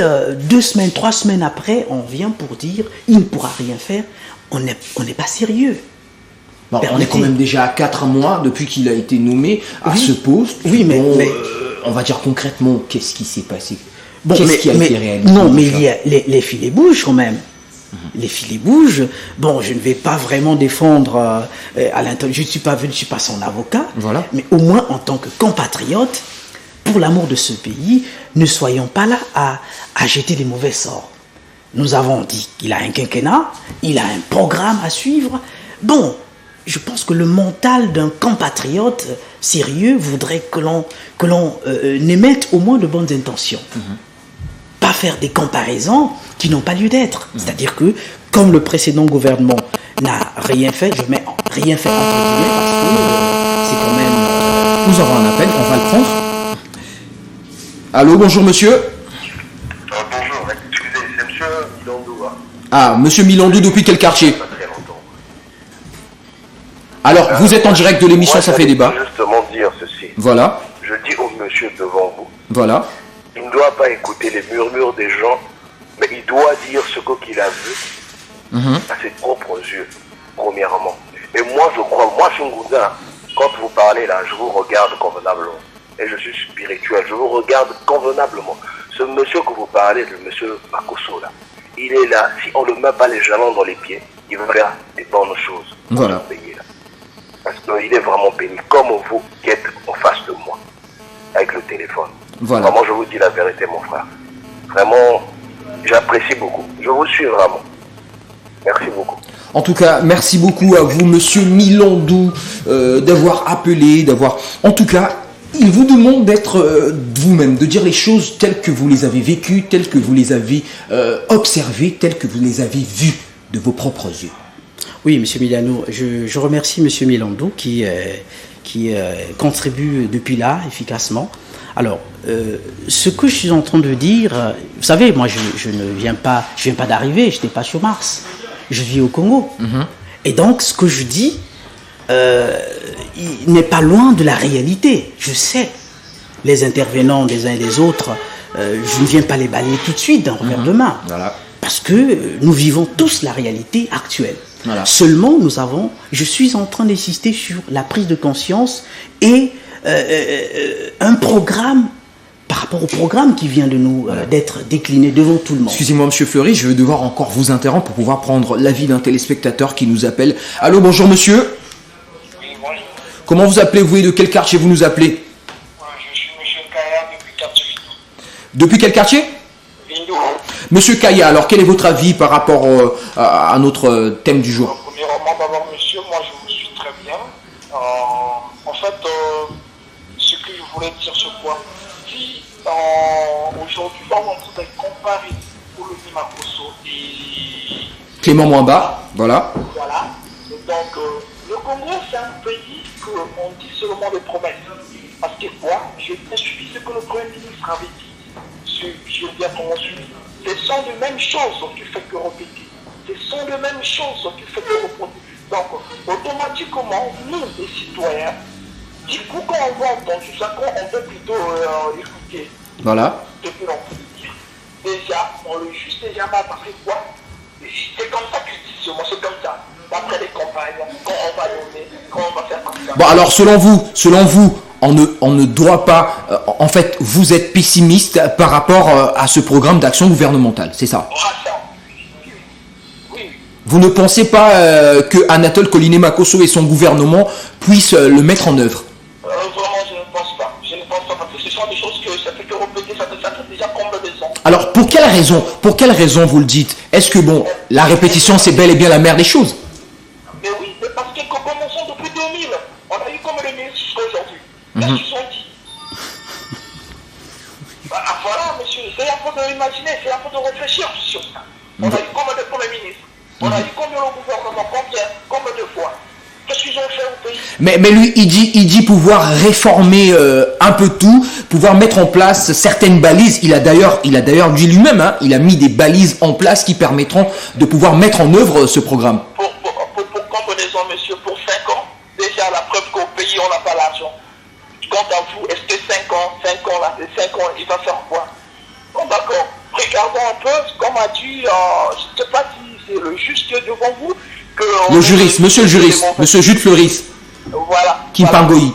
2 semaines, 3 semaines après, on vient pour dire il ne pourra rien faire. On n'est pas sérieux. Bon, on est quand même déjà à 4 mois depuis qu'il a été nommé à ce poste. Oui, mais, on va dire concrètement, qu'est-ce qui s'est passé? Qu'est-ce qui a été réalisé? Non, mais il y a les filets bougent quand même. Les filets bougent. Bon, je ne vais pas vraiment défendre à l'intérieur. Je ne suis pas son avocat. Voilà. Mais au moins, en tant que compatriote, pour l'amour de ce pays, ne soyons pas là à jeter des mauvais sorts. Nous avons dit qu'il a un quinquennat, il a un programme à suivre. Bon, je pense que le mental d'un compatriote sérieux voudrait que l'on émette au moins de bonnes intentions. Pas faire des comparaisons qui n'ont pas lieu d'être. C'est-à-dire que, comme le précédent gouvernement n'a rien fait, je mets rien fait entre guillemets parce que c'est quand même... Nous avons un appel, on va le prendre. Allô, bonjour monsieur. Bonjour, excusez, c'est monsieur Milandou. Ah, monsieur Milandou, depuis quel quartier? Pas très longtemps. Alors, vous êtes en direct de l'émission Ça fait débat. Je vais justement dire ceci. Voilà, Je dis au monsieur devant vous, voilà. il ne doit pas écouter les murmures des gens, mais il doit dire ce qu'il a vu à ses propres yeux, premièrement. Et moi, je crois, moi, Shungunda, quand vous parlez là, je vous regarde convenablement. Et je suis spirituel, je vous regarde convenablement. Ce monsieur que vous parlez, le monsieur Makosso là, il est là, si on ne met pas les jalons dans les pieds, il va faire des bonnes choses. Voilà. Pour ce pays, là. Parce qu'il est vraiment pénible, comme vous qui êtes en face de moi, avec le téléphone. Voilà. Vraiment, je vous dis la vérité, mon frère. Vraiment, j'apprécie beaucoup. Je vous suis vraiment. Merci beaucoup. En tout cas, merci beaucoup à vous, monsieur Milandou, d'avoir appelé, En tout cas, il vous demande d'être vous-même, de dire les choses telles que vous les avez vécues, telles que vous les avez observées, telles que vous les avez vues de vos propres yeux. Oui, M. Milano, je remercie M. Milandou qui contribue depuis là efficacement. Alors, ce que je suis en train de dire, vous savez, moi je ne viens pas d'arriver, je n'étais pas sur Mars, je vis au Congo. Et donc, ce que je dis, il n'est pas loin de la réalité. Je sais, les intervenants des uns et des autres, je ne viens pas les balayer tout de suite d'un revers de main. Voilà. Parce que nous vivons tous la réalité actuelle. Voilà. Seulement, je suis en train d'insister sur la prise de conscience et un programme, par rapport au programme qui vient de nous d'être décliné devant tout le monde. Excusez-moi, Monsieur Fleury, je vais devoir encore vous interrompre pour pouvoir prendre l'avis d'un téléspectateur qui nous appelle. Allô, bonjour monsieur. Oui, bonjour. Comment vous appelez-vous et de quel quartier vous nous appelez? Je suis M. Kaya depuis quartier Vindou. Depuis quel quartier? Vindou. Monsieur Kaya, alors quel est votre avis par rapport à notre thème du jour? Premièrement, d'abord, monsieur, moi je vous suis très bien. En fait, ce que je voulais dire, c'est quoi? Si aujourd'hui, on est en train de comparer Kolonie Makosso et Clément Mwamba, voilà. voilà. Donc, le Congo, c'est un pays qu'on dit seulement des promesses. Parce que quoi? Je suis ce que le Premier ministre avait dit. Je veux dire comment suivi. Ce sont les mêmes choses qui fait que répéter. Ce sont les mêmes choses qui fait que reproduire. Donc, automatiquement, nous, les citoyens, du coup, quand on va entendre tout ça, quand on veut plutôt écouter, Voilà. depuis l'on peut le dire, déjà, on le juge déjà mal parce que quoi? C'est comme ça que je dis, moi, c'est comme ça. D'après les compagnies, quand on va donner, quand on va faire comme ça. Bon, alors selon vous, on ne doit pas... en fait, vous êtes pessimiste par rapport à ce programme d'action gouvernementale, c'est ça? Oui. Vous ne pensez pas que Anatole Koliné-Makosso et son gouvernement puissent le mettre en œuvre? Vraiment, je ne pense pas. Je ne pense pas parce que ce sont des choses que ça fait que répéter, ça fait déjà combien de ans. Alors, pour quelle raison vous le dites? Est-ce que, bon, la répétition, c'est bel et bien la mère des choses? Mais oui, mais parce que commençons depuis 2000, on a eu comme les ministres jusqu'à aujourd'hui. Qu'est-ce qu'ils ont dit? Voilà, monsieur, c'est à faut de l'imaginer, c'est à faut de réfléchir sur ça. On a eu combien de premiers ministres? On a eu combien de gouvernements? Combien de fois? Qu'est-ce qu'ils ont fait au pays? Mais lui, il dit pouvoir réformer un peu tout, pouvoir mettre en place certaines balises. Il a d'ailleurs dit lui-même, hein, il a mis des balises en place qui permettront de pouvoir mettre en œuvre ce programme. Pour comprenez-en, monsieur, pour 5 ans, déjà la preuve qu'au pays, on n'a pas l'argent. Quant à vous, est-ce que 5 ans, il va faire quoi? Bon, d'accord. Regardons un peu, comme a dit, je ne sais pas si c'est le juge qui est devant vous. Le juriste, monsieur le juriste, monsieur Jules Fleuris. Voilà. Kimpangoï.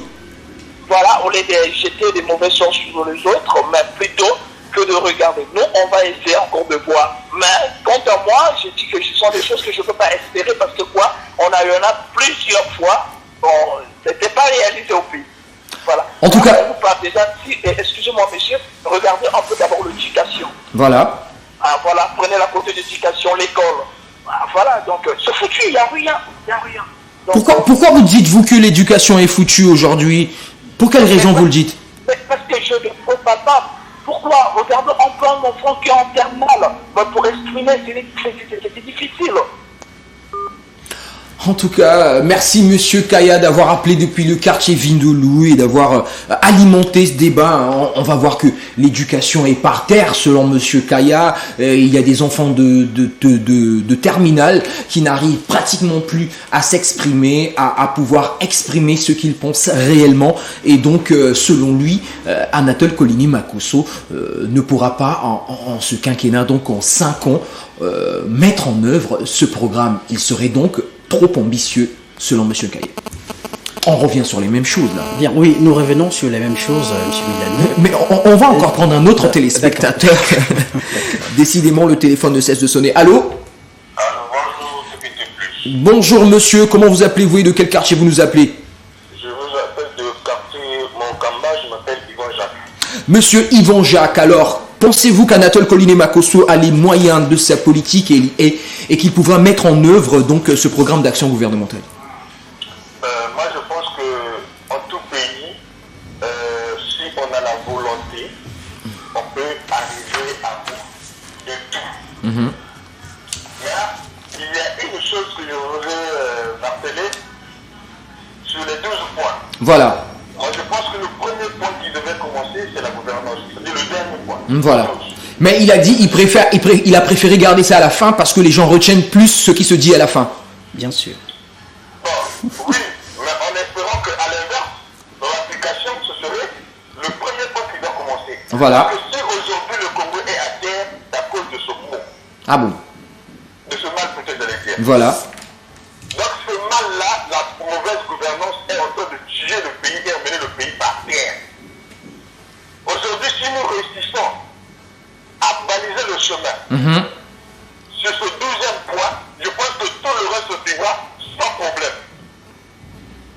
Voilà, au lieu de jeter des mauvaises choses sur les autres, mais plutôt que de regarder. Nous, on va essayer encore de voir. Mais quant à moi, je dis que ce sont des choses que je ne peux pas espérer parce que quoi? On a eu plusieurs fois. Bon, c'était pas réalisé au pays. Voilà. En tout cas. On vous parle déjà, excusez-moi, monsieur, regardez un peu d'abord l'éducation. Voilà. Ah, voilà, prenez la côté d'éducation, l'école. Ah, voilà, donc c'est foutu, il n'y a rien. Donc, pourquoi vous dites-vous que l'éducation est foutue aujourd'hui? Pour quelle raison vous le dites? Parce que je ne peux pas. Pourquoi? Regardez, on prend mon enfant qui est en terminale. Pour exprimer, c'est difficile. En tout cas, merci Monsieur Kaya d'avoir appelé depuis le quartier Vindoulou et d'avoir alimenté ce débat. On va voir que l'éducation est par terre selon Monsieur Kaya. Il y a des enfants de terminale qui n'arrivent pratiquement plus à s'exprimer, à pouvoir exprimer ce qu'ils pensent réellement. Et donc, selon lui, Anatole Koliné-Makosso ne pourra pas, en ce quinquennat, donc en 5 ans, mettre en œuvre ce programme. Il serait donc trop ambitieux, selon M. Kaya. On revient sur les mêmes choses, là. Bien, oui, nous revenons sur les mêmes choses, M. Milano. Mais on va encore prendre un autre téléspectateur. Décidément, le téléphone ne cesse de sonner. Allô? Bonjour, c'est Pété Plus. Bonjour, monsieur. Comment vous appelez-vous et de quel quartier vous nous appelez? Je vous appelle de quartier Moncamba, je m'appelle Yvan Jacques. Monsieur Yvan Jacques, alors, pensez-vous qu'Anatole Koliné-Makosso a les moyens de sa politique et qu'il pourra mettre en œuvre donc ce programme d'action gouvernementale? Moi, je pense que en tout pays, si on a la volonté, on peut arriver à bout de tout. Mais il y a une chose que je voudrais les 12 points. Voilà. Moi, je pense que le premier point qui devait commencer, c'est la gouvernance. C'est-à-dire le dernier point. Voilà. Mais il a dit il a préféré garder ça à la fin parce que les gens retiennent plus ce qui se dit à la fin. Bien sûr. Bon, oui, mais en espérant qu'à l'inverse, dans l'application, ce serait le premier point qui doit commencer. Voilà. Parce que si aujourd'hui le Congo est à terre, c'est à cause de ce mot, Ah bon. de ce mal peut-être de l'intérieur. Voilà. Donc ce mal-là, la mauvaise gouvernance est en train de tuer le pays et emmener le pays par terre. Aujourd'hui, si nous réussissons à baliser le chemin sur ce 12e point, je pense que tout le reste se fera sans problème.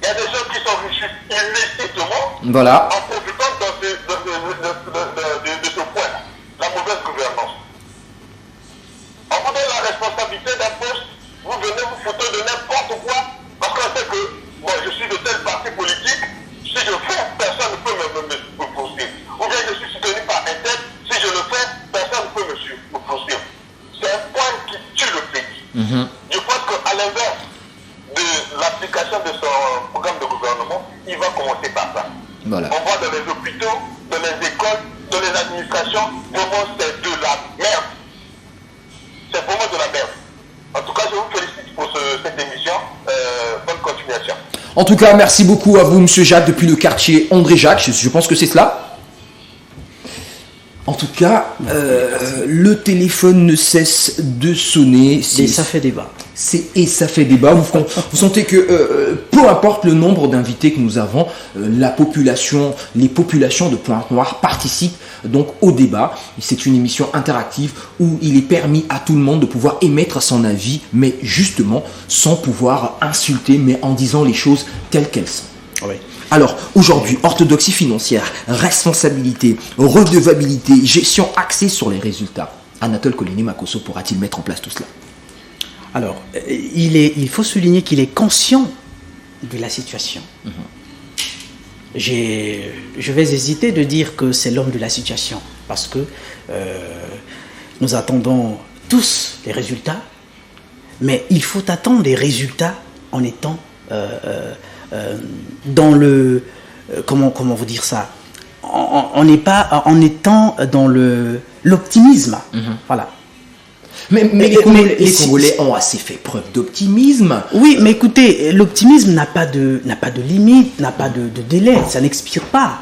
Il y a des gens qui sont riches illicitement Voilà. en profitant de ce point-là, la mauvaise gouvernance. On vous donne la responsabilité d'un poste, vous venez vous foutre de n'importe quoi, parce qu'on sait que moi je suis de tel parti politique, si je fais, personne ne peut me poursuivre. Ou bien je suis soutenu par un tel, si je le fais, personne ne peut me poursuivre. C'est un point qui tue le pays. Je pense qu'à l'inverse de l'application de son programme de gouvernement, il va commencer par ça. Voilà. On voit dans les hôpitaux, dans les écoles, dans les administrations, vraiment c'est de la merde. C'est vraiment de la merde. En tout cas, je vous félicite pour cette émission. Bonne continuation. En tout cas, merci beaucoup à vous, Monsieur Jacques, depuis le quartier André Jacques. Je pense que c'est cela. En tout cas, le téléphone ne cesse de sonner. Et ça fait débat. Et ça fait débat. Vous sentez que peu importe le nombre d'invités que nous avons, les populations de Pointe-Noire participent donc au débat. C'est une émission interactive où il est permis à tout le monde de pouvoir émettre son avis, mais justement sans pouvoir insulter, mais en disant les choses telles qu'elles sont. Oui. Alors, aujourd'hui, orthodoxie financière, responsabilité, redevabilité, gestion axée sur les résultats. Anatole Kolini-Makosso pourra-t-il mettre en place tout cela? Alors, il faut souligner qu'il est conscient de la situation. Je vais hésiter de dire que c'est l'homme de la situation, parce que nous attendons tous les résultats, mais il faut attendre les résultats en étant dans le... comment vous dire ça, en étant dans l'optimisme. Voilà. Mais les Congolais ont assez fait preuve d'optimisme. Oui, mais écoutez, l'optimisme n'a pas de limite, n'a pas de délai, ça n'expire pas.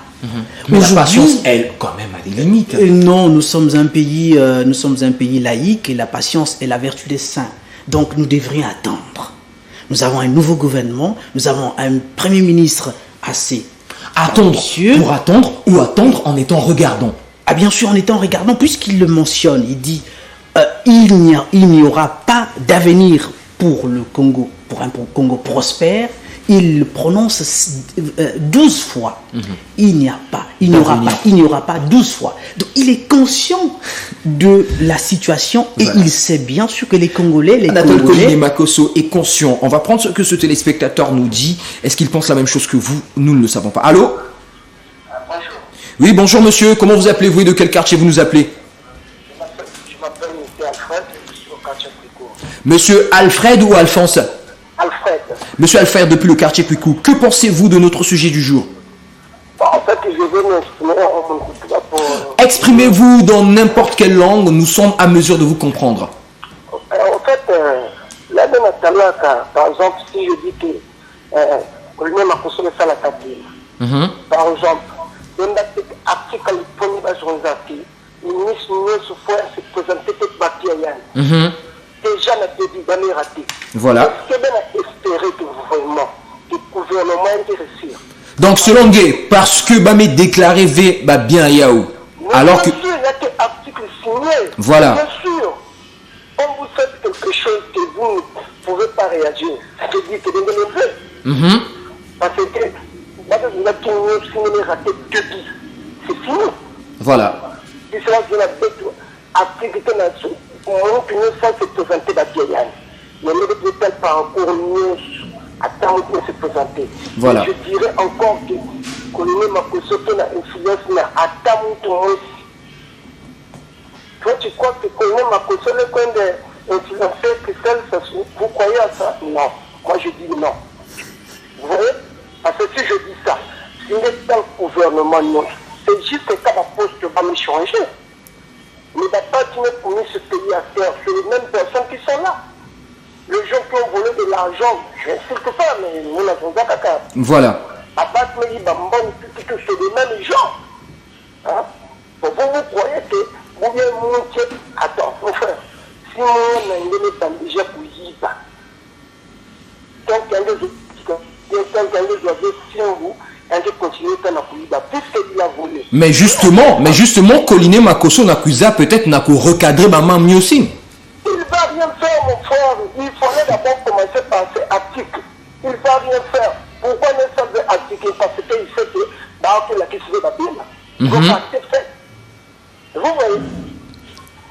Mais la patience, elle, quand même, a des limites. Non, nous sommes un pays laïque et la patience est la vertu des saints. Donc nous devrions attendre. Nous avons un nouveau gouvernement, nous avons un premier ministre assez ambitieux. Pour attendre ou attendre en étant regardant? Ah bien sûr, en étant regardant, puisqu'il le mentionne, il dit il n'y aura pas d'avenir pour le Congo, pour un Congo prospère. Il le prononce 12 fois. Il n'y aura pas 12 fois. Donc il est conscient de la situation et il sait bien sûr que les Congolais... Anatole Kolini-Makosso est conscient. On va prendre ce que ce téléspectateur nous dit. Est-ce qu'il pense la même chose que vous? Nous ne le savons pas. Allô? Bonjour. Oui, bonjour monsieur. Comment vous appelez-vous et de quel quartier vous nous appelez? Je m'appelle M. Alfred, je suis au quartier Pricot. Monsieur Alfred ou Alphonse? Alfred. Monsieur Alfred, depuis le quartier Pricot, que pensez-vous de notre sujet du jour? En fait, je vais m'exprimer en mon coup pour... Exprimez-vous dans n'importe quelle langue, nous sommes à mesure de vous comprendre. En fait, là, par exemple, si je dis que Kolini Makosso ne fait la quatrième, par exemple, dans l'article premier de la journée, le ministre se fait se présenter cette bâtie à Yann. Déjà, n'a pas dit raté. Voilà. Est-ce que bien espérer que vraiment le gouvernement est réussir? Donc, selon Gay, parce que Bamé déclaré V, bien Yahoo. Alors que. Bien sûr, il y a des articles signés. Voilà. Bien sûr. Quand vous faites quelque chose que vous ne pouvez pas réagir, ça veut dire que vous ne le faites. Parce que vous avez signé raté depuis. C'est fini. Voilà. Si cela vient à bête, article que mon opinion, ça se présenter à Biayan. Mais le détail par rapport mieux à temps de se présenter. Voilà. Je dirais encore que Kolini Makosso qui a influence, mais à temps de moi. Toi, tu crois que Kolini Makosso est coin d'influencer que celle, vous croyez à ça? Non. Moi, je dis non. Vous voyez? Parce que si je dis ça, si n'est pas le gouvernement, non, c'est juste que la poste va me changer. Mais d'abord, tu n'as pas mis ce pays à terre. C'est les mêmes personnes qui sont là. Les gens qui ont volé de l'argent, je n'insulte pas, mais nous n'avons pas caca. Voilà. À part me dire, c'est les mêmes gens. Hein? Vous croyez que vous voulez monter. Attends, mon frère, si on a une déjà pour y pas, tant qu'il y a des autres, tant qu'il y a des autres, si on vous, on peut continuer à faire la puisqu'il a volé. Mais justement, Coliné Makosso Nakuza peut-être n'a qu'à recadrer maman mieux aussi. Il ne va rien faire, mon frère. Il fallait d'abord commencer par ces articles. Il ne va rien faire. Pourquoi ne pas faire article? Parce qu'il sait que dans la question de la Bible, il faut faire fait. Vous voyez?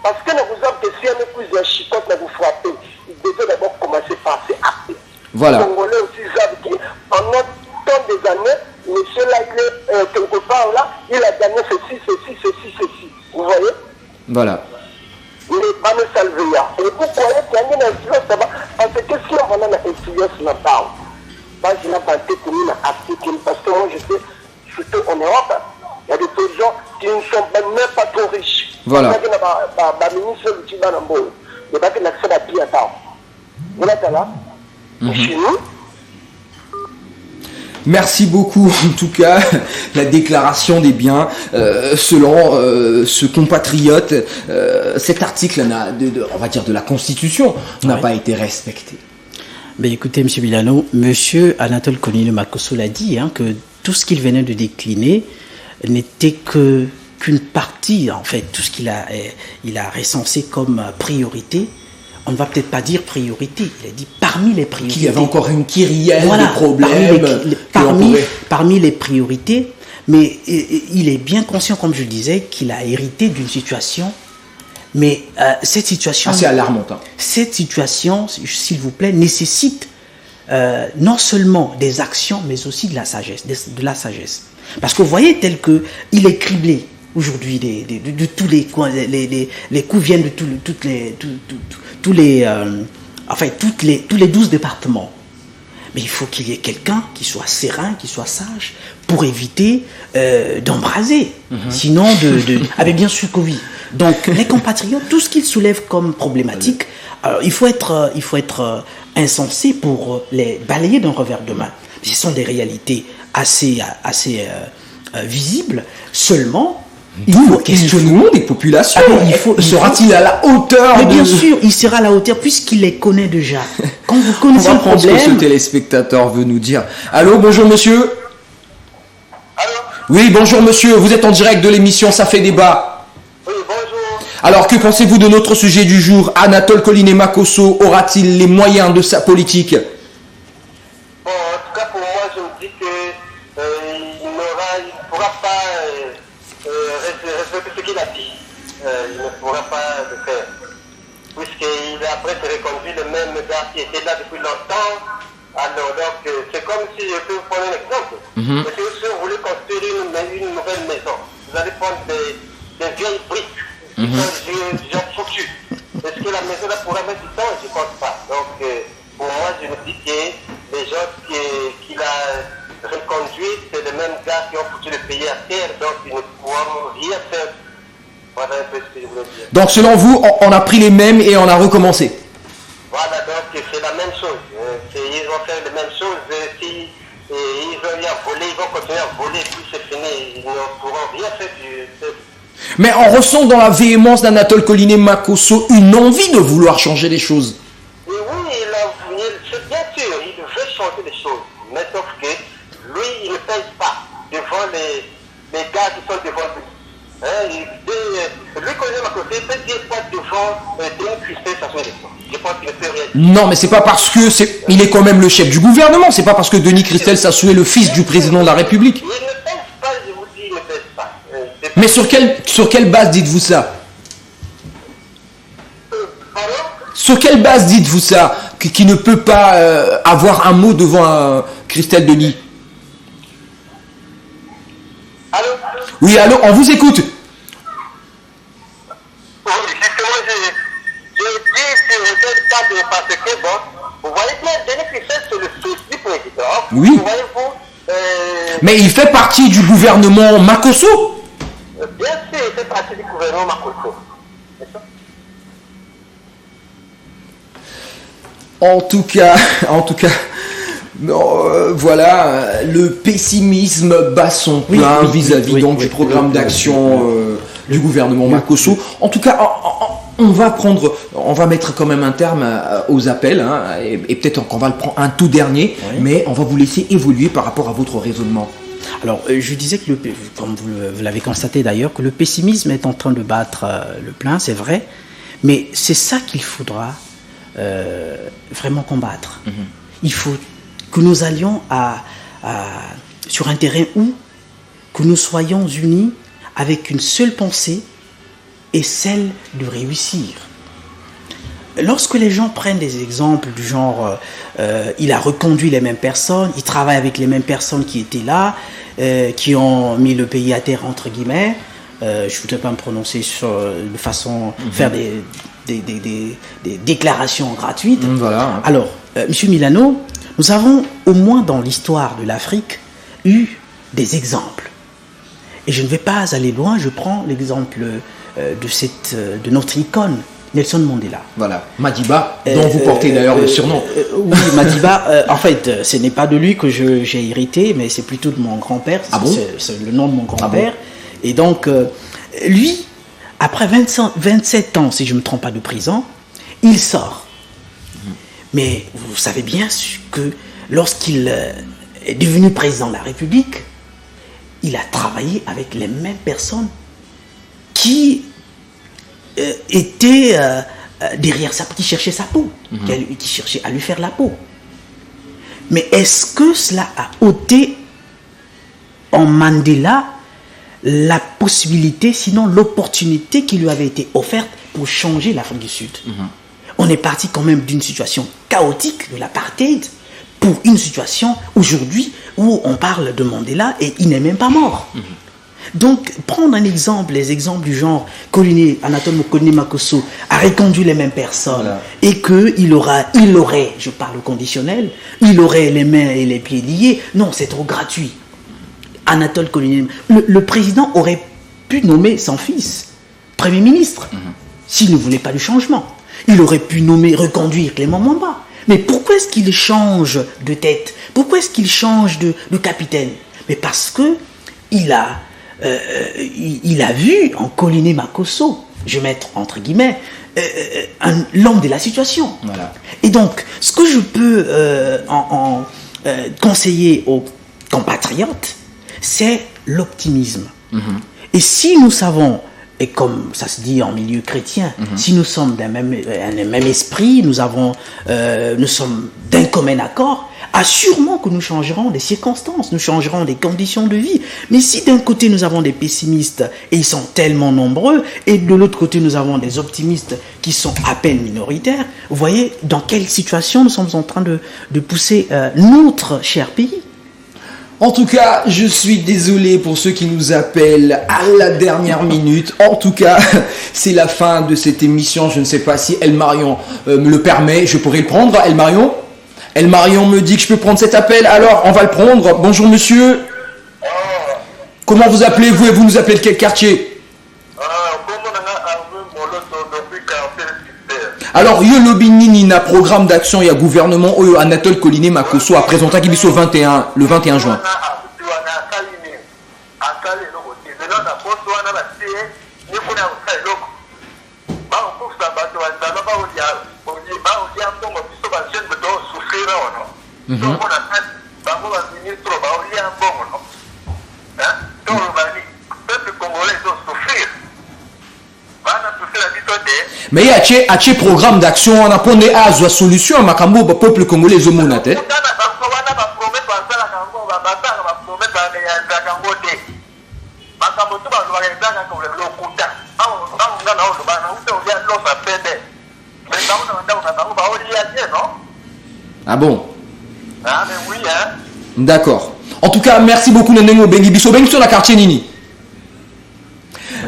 Parce que vous avez que si un épouse de chicotte vous frappez, il devait d'abord commencer par ces actes. Voilà. Les Congolais aussi savent que pendant tant des années, monsieur là, quelque part là, il a gagné ceci. Vous voyez? Voilà. Il n'est pas me salvé. Et vous croyez qu'il y a une influence là-bas? Parce que si on a une influence là-bas, je n'ai pas été commis à article. Parce que moi, je sais, surtout en Europe, il y a des gens qui ne sont même pas trop riches. Voilà. Merci beaucoup, en tout cas, la déclaration des biens. Selon ce compatriote, cet article, on va dire de la Constitution, n'a pas été respecté. Ben écoutez, M. Milano, M. Anatole Coliné Makosso l'a dit, hein, que tout ce qu'il venait de décliner n'était qu'une partie, en fait, tout ce qu'il a, il a recensé comme priorité. On ne va peut-être pas dire priorité, il a dit parmi les priorités. Qu'il y avait encore une kyrielle de problèmes. Parmi les priorités, mais il est bien conscient, comme je le disais, qu'il a hérité d'une situation. Mais cette situation... assez alarmante. Hein. Cette situation, s'il vous plaît, nécessite non seulement des actions, mais aussi de la sagesse. Parce que vous voyez, tel qu'il est criblé aujourd'hui de tous les coins, les coups viennent de tous les 12 départements. Mais il faut qu'il y ait quelqu'un qui soit serein, qui soit sage, pour éviter d'embraser. Sinon, avec bien sûr Covid. Donc, les compatriotes, tout ce qu'ils soulèvent comme problématique, alors, il faut être insensé pour les balayer d'un revers de main. Ce sont des réalités assez visibles. Seulement, il faut questionnement des populations. Sera-t-il à la hauteur? Mais bien sûr, il sera à la hauteur puisqu'il les connaît déjà. Quand vous connaissez le problème... ce que ce téléspectateur veut nous dire. Allô, bonjour monsieur. Allô? Oui, bonjour monsieur, vous êtes en direct de l'émission Ça fait débat. Oui, bonjour. Alors, que pensez-vous de notre sujet du jour? Anatole Coliné Makosso aura-t-il les moyens de sa politique? Bon, en tout cas, pour moi, je me dis qu'il ne pourra pas respecter ce qu'il a dit. Il ne pourra pas le faire. Puisqu'il a après se reconduit le même gars qui était là depuis longtemps. Alors, donc, c'est comme si je peux vous prendre un exemple. Parce que si vous voulez construire une nouvelle maison, vous allez prendre des vieilles briques qui sont déjà foutues. Est-ce que la maison là pourra mettre du temps? Je ne pense pas. Donc, pour moi, je me dis que les gens qu'il a reconduits, c'est les mêmes gars qui ont foutu le pays à terre, donc ils ne pourront rien faire. Voilà un peu ce que je voulais dire. Donc, selon vous, on a pris les mêmes et on a recommencé. Voilà, donc c'est la même chose. Ils vont faire les mêmes choses. Si ils ont eu à voler, ils vont continuer à voler, puis c'est fini. Ils ne pourront rien faire du... Mais on ressent dans la véhémence d'Anatole Coliné Makosso une envie de vouloir changer les choses. Et oui, c'est bien sûr, il veut changer les choses. Mais sauf que lui, il ne pèse pas devant les gars qui sont devant lui. Lui, Coliné Makosso, il peut dire quoi devant Denis Christel, ça fait je pense qu'il ne peut rien dire. Non, mais c'est pas parce que il est quand même le chef du gouvernement, c'est pas parce que Denis Christel Sassou est le fils du président de la République. Il ne pèse pas, je vous dis, il ne pèse pas. Mais sur quelle base dites-vous ça? Sur quelle base dites-vous ça? Qui ne peut pas avoir un mot devant Christelle Denis? Allô? Oui, allô, on vous écoute. Oui, justement, je dis sur quel cadre parce que, bon, vous voyez bien, Denis Christel, c'est le fils du président. Oui. Vous voyez-vous, Mais il fait partie du gouvernement Makosso. Bien sûr, il fait partie du gouvernement Makosso. En tout cas, voilà, le pessimisme bat son plein vis-à-vis donc du programme d'action du gouvernement Makosso. En tout cas, on va mettre quand même un terme aux appels, hein, et peut-être qu'on va le prendre un tout dernier, mais on va vous laisser évoluer par rapport à votre raisonnement. Alors, je disais que, comme vous l'avez constaté d'ailleurs, que le pessimisme est en train de battre le plein, c'est vrai, mais c'est ça qu'il faudra vraiment combattre. Il faut que nous allions sur un terrain où que nous soyons unis avec une seule pensée et celle de réussir. Lorsque les gens prennent des exemples du genre il a reconduit les mêmes personnes, il travaille avec les mêmes personnes qui étaient là, qui ont mis le pays à terre entre guillemets, je ne voudrais pas me prononcer de façon faire des déclarations gratuites. Voilà. Alors, Monsieur Milano, nous avons au moins dans l'histoire de l'Afrique eu des exemples. Et je ne vais pas aller loin, je prends l'exemple de notre icône, Nelson Mandela. Voilà, Madiba, dont vous portez d'ailleurs le surnom. Oui, Madiba, en fait, ce n'est pas de lui que j'ai hérité, mais c'est plutôt de mon grand-père. Ah bon? C'est le nom de mon grand-père. Ah bon? Et donc, lui, après 27 ans, si je ne me trompe pas, de prison, il sort. Mais vous savez bien que lorsqu'il est devenu président de la République, il a travaillé avec les mêmes personnes qui étaient derrière ça, qui cherchaient sa peau, qui cherchaient à lui faire la peau. Mais est-ce que cela a ôté en Mandela la possibilité, sinon l'opportunité qui lui avait été offerte pour changer l'Afrique du Sud? On est parti quand même d'une situation chaotique de l'apartheid pour une situation aujourd'hui où on parle de Mandela et il n'est même pas mort. Donc, prendre un exemple, les exemples du genre Anatole Koliné Makosso a reconduit les mêmes personnes et qu'il aurait, je parle au conditionnel, il aurait les mains et les pieds liés. Non, c'est trop gratuit. Anatole Koliné, le président aurait pu nommer son fils Premier ministre s'il ne voulait pas du changement. Il aurait pu reconduire Clément Mamba. Mais pourquoi est-ce qu'il change de tête? Pourquoi est-ce qu'il change de capitaine? Mais parce que il a vu en Koliné Makosso, je vais mettre entre guillemets, l'homme de la situation. Voilà. Et donc, ce que je peux conseiller aux compatriotes, c'est l'optimisme. Et si nous savons, et comme ça se dit en milieu chrétien, si nous sommes d'un même esprit, nous sommes d'un commun accord, assurément que nous changerons des circonstances, nous changerons des conditions de vie. Mais si d'un côté nous avons des pessimistes et ils sont tellement nombreux, et de l'autre côté nous avons des optimistes qui sont à peine minoritaires, vous voyez dans quelle situation nous sommes en train de pousser notre cher pays. En tout cas, je suis désolé pour ceux qui nous appellent à la dernière minute. En tout cas, c'est la fin de cette émission. Je ne sais pas si El Marion me le permet. Je pourrais le prendre, El Marion. El Marion me dit que je peux prendre cet appel. Alors, on va le prendre. Bonjour, monsieur. Comment vous appelez-vous et vous nous appelez de quel quartier? Alors, yo lobi nini na programme d'action et à gouvernement oyo Anatole Koliné Makosso a présenté qui le 21 juin. Mais il y a un programme d'action, on a pris à la solution à Makambo, le peuple congolais, Zomonate. Ah bon? Ah, mais oui, hein. D'accord. En tout cas, merci beaucoup, Nenengo Bengi Biso. Bengi sur la quartier Nini.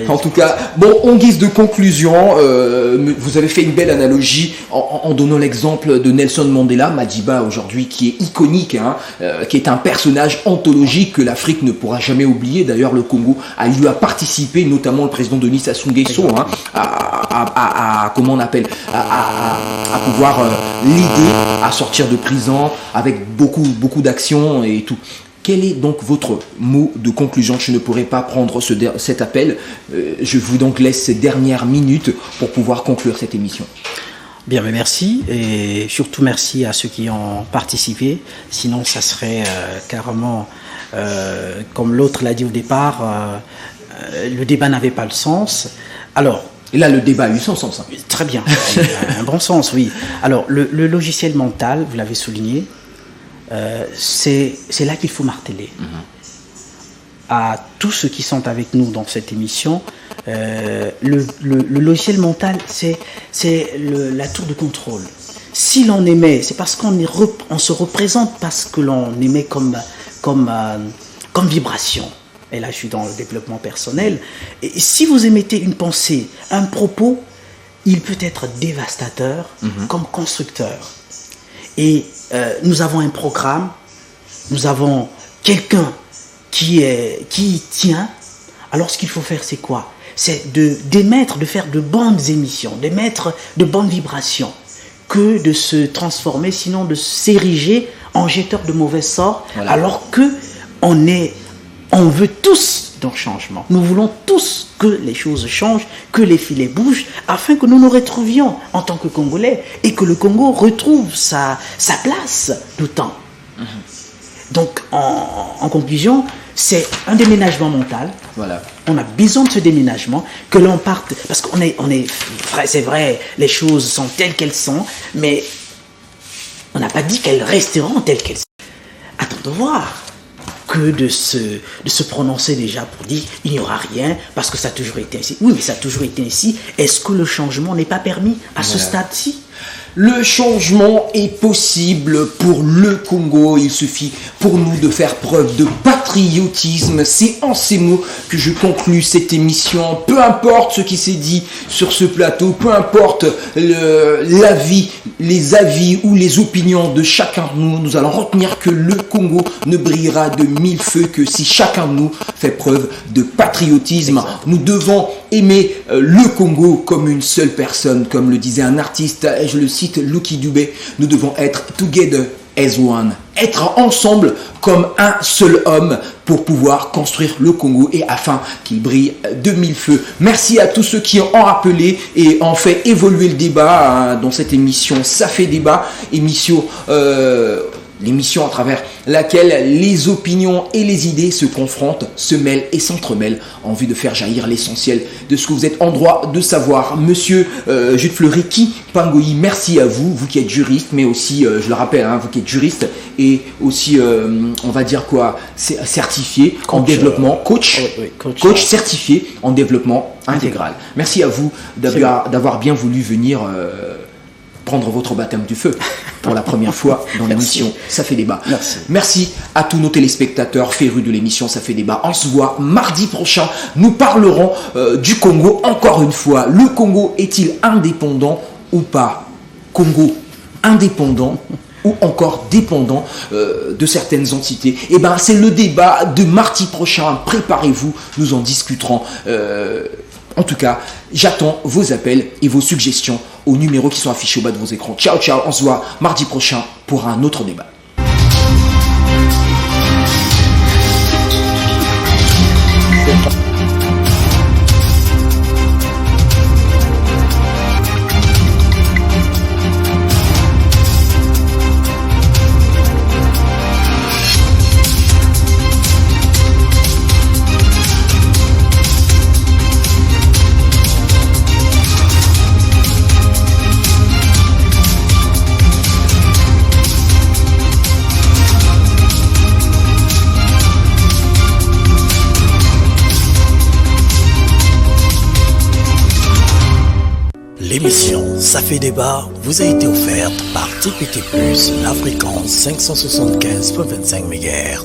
En tout cas, bon, en guise de conclusion, vous avez fait une belle analogie en donnant l'exemple de Nelson Mandela, Madiba aujourd'hui, qui est iconique, hein, qui est un personnage anthologique que l'Afrique ne pourra jamais oublier. D'ailleurs, le Congo lui a participé, notamment le président Denis Sassou Nguesso, hein, comment on appelle, à pouvoir l'aider à sortir de prison avec beaucoup d'actions et tout. Quel est donc votre mot de conclusion? Je ne pourrai pas prendre cet appel. Je vous donc laisse ces dernières minutes pour pouvoir conclure cette émission. Bien, mais merci. Et surtout merci à ceux qui ont participé. Sinon, ça serait carrément, comme l'autre l'a dit au départ, le débat n'avait pas le sens. Alors, et là, le débat a eu son sens. Hein. Très bien. Un bon sens, oui. Alors, le logiciel mental, vous l'avez souligné, c'est là qu'il faut marteler. À tous ceux qui sont avec nous dans cette émission, le logiciel mental, c'est la tour de contrôle. Si l'on émet, c'est parce on se représente parce que l'on émet comme vibration. Et là, je suis dans le développement personnel. Et si vous émettez une pensée, un propos, il peut être dévastateur comme constructeur. Et nous avons un programme, nous avons quelqu'un qui y tient. Alors ce qu'il faut faire, c'est quoi? C'est d'émettre, de faire de bonnes émissions, d'émettre de bonnes vibrations, que de se transformer, sinon de s'ériger en jeteur de mauvais sorts, voilà. Alors que on veut tous d'un changement. Nous voulons tous que les choses changent, que les filets bougent, afin que nous nous retrouvions en tant que Congolais et que le Congo retrouve sa place d'autant. Donc, en conclusion, c'est un déménagement mental. Voilà. On a besoin de ce déménagement, que l'on parte, parce c'est vrai, les choses sont telles qu'elles sont, mais on n'a pas dit qu'elles resteront telles qu'elles sont. Attends de voir. Que de se prononcer déjà pour dire il n'y aura rien parce que ça a toujours été ainsi. Oui, mais ça a toujours été ainsi. Est-ce que le changement n'est pas permis à ce stade-ci? Le changement est possible pour le Congo. Il suffit pour nous de faire preuve de patriotisme. C'est en ces mots que je conclus cette émission. Peu importe ce qui s'est dit sur ce plateau, peu importe l'avis, les avis ou les opinions de chacun de nous, nous allons retenir que le Congo ne brillera de mille feux que si chacun de nous fait preuve de patriotisme. Exactement. Nous devons aimer le Congo comme une seule personne, comme le disait un artiste, et je le cite, Lucky Dubé. Nous devons être together as one, être ensemble comme un seul homme pour pouvoir construire le Congo et afin qu'il brille de mille feux. Merci à tous ceux qui ont rappelé et ont fait évoluer le débat dans cette émission. Ça fait débat, l'émission à travers laquelle les opinions et les idées se confrontent, se mêlent et s'entremêlent en vue de faire jaillir l'essentiel de ce que vous êtes en droit de savoir. Monsieur Jude Fleury Pangoyi, merci à vous, vous qui êtes juriste, mais aussi, je le rappelle, vous qui êtes juriste et aussi, on va dire quoi, certifié en développement, coach certifié en développement intégral. Merci à vous d'avoir bien voulu venir prendre votre baptême du feu pour la première fois dans l'émission Ça fait débat. Merci à tous nos téléspectateurs férus de l'émission Ça fait débat. On se voit mardi prochain. Nous parlerons du Congo encore une fois. Le Congo est-il indépendant ou pas? Congo indépendant ou encore dépendant de certaines entités? Eh bien, c'est le débat de mardi prochain. Préparez-vous, nous en discuterons. En tout cas, j'attends vos appels et vos suggestions aux numéros qui sont affichés au bas de vos écrans. Ciao, ciao, on se voit mardi prochain pour un autre débat. L'émission Ça fait débat vous a été offerte par TPT+, la fréquence 575.25 MHz.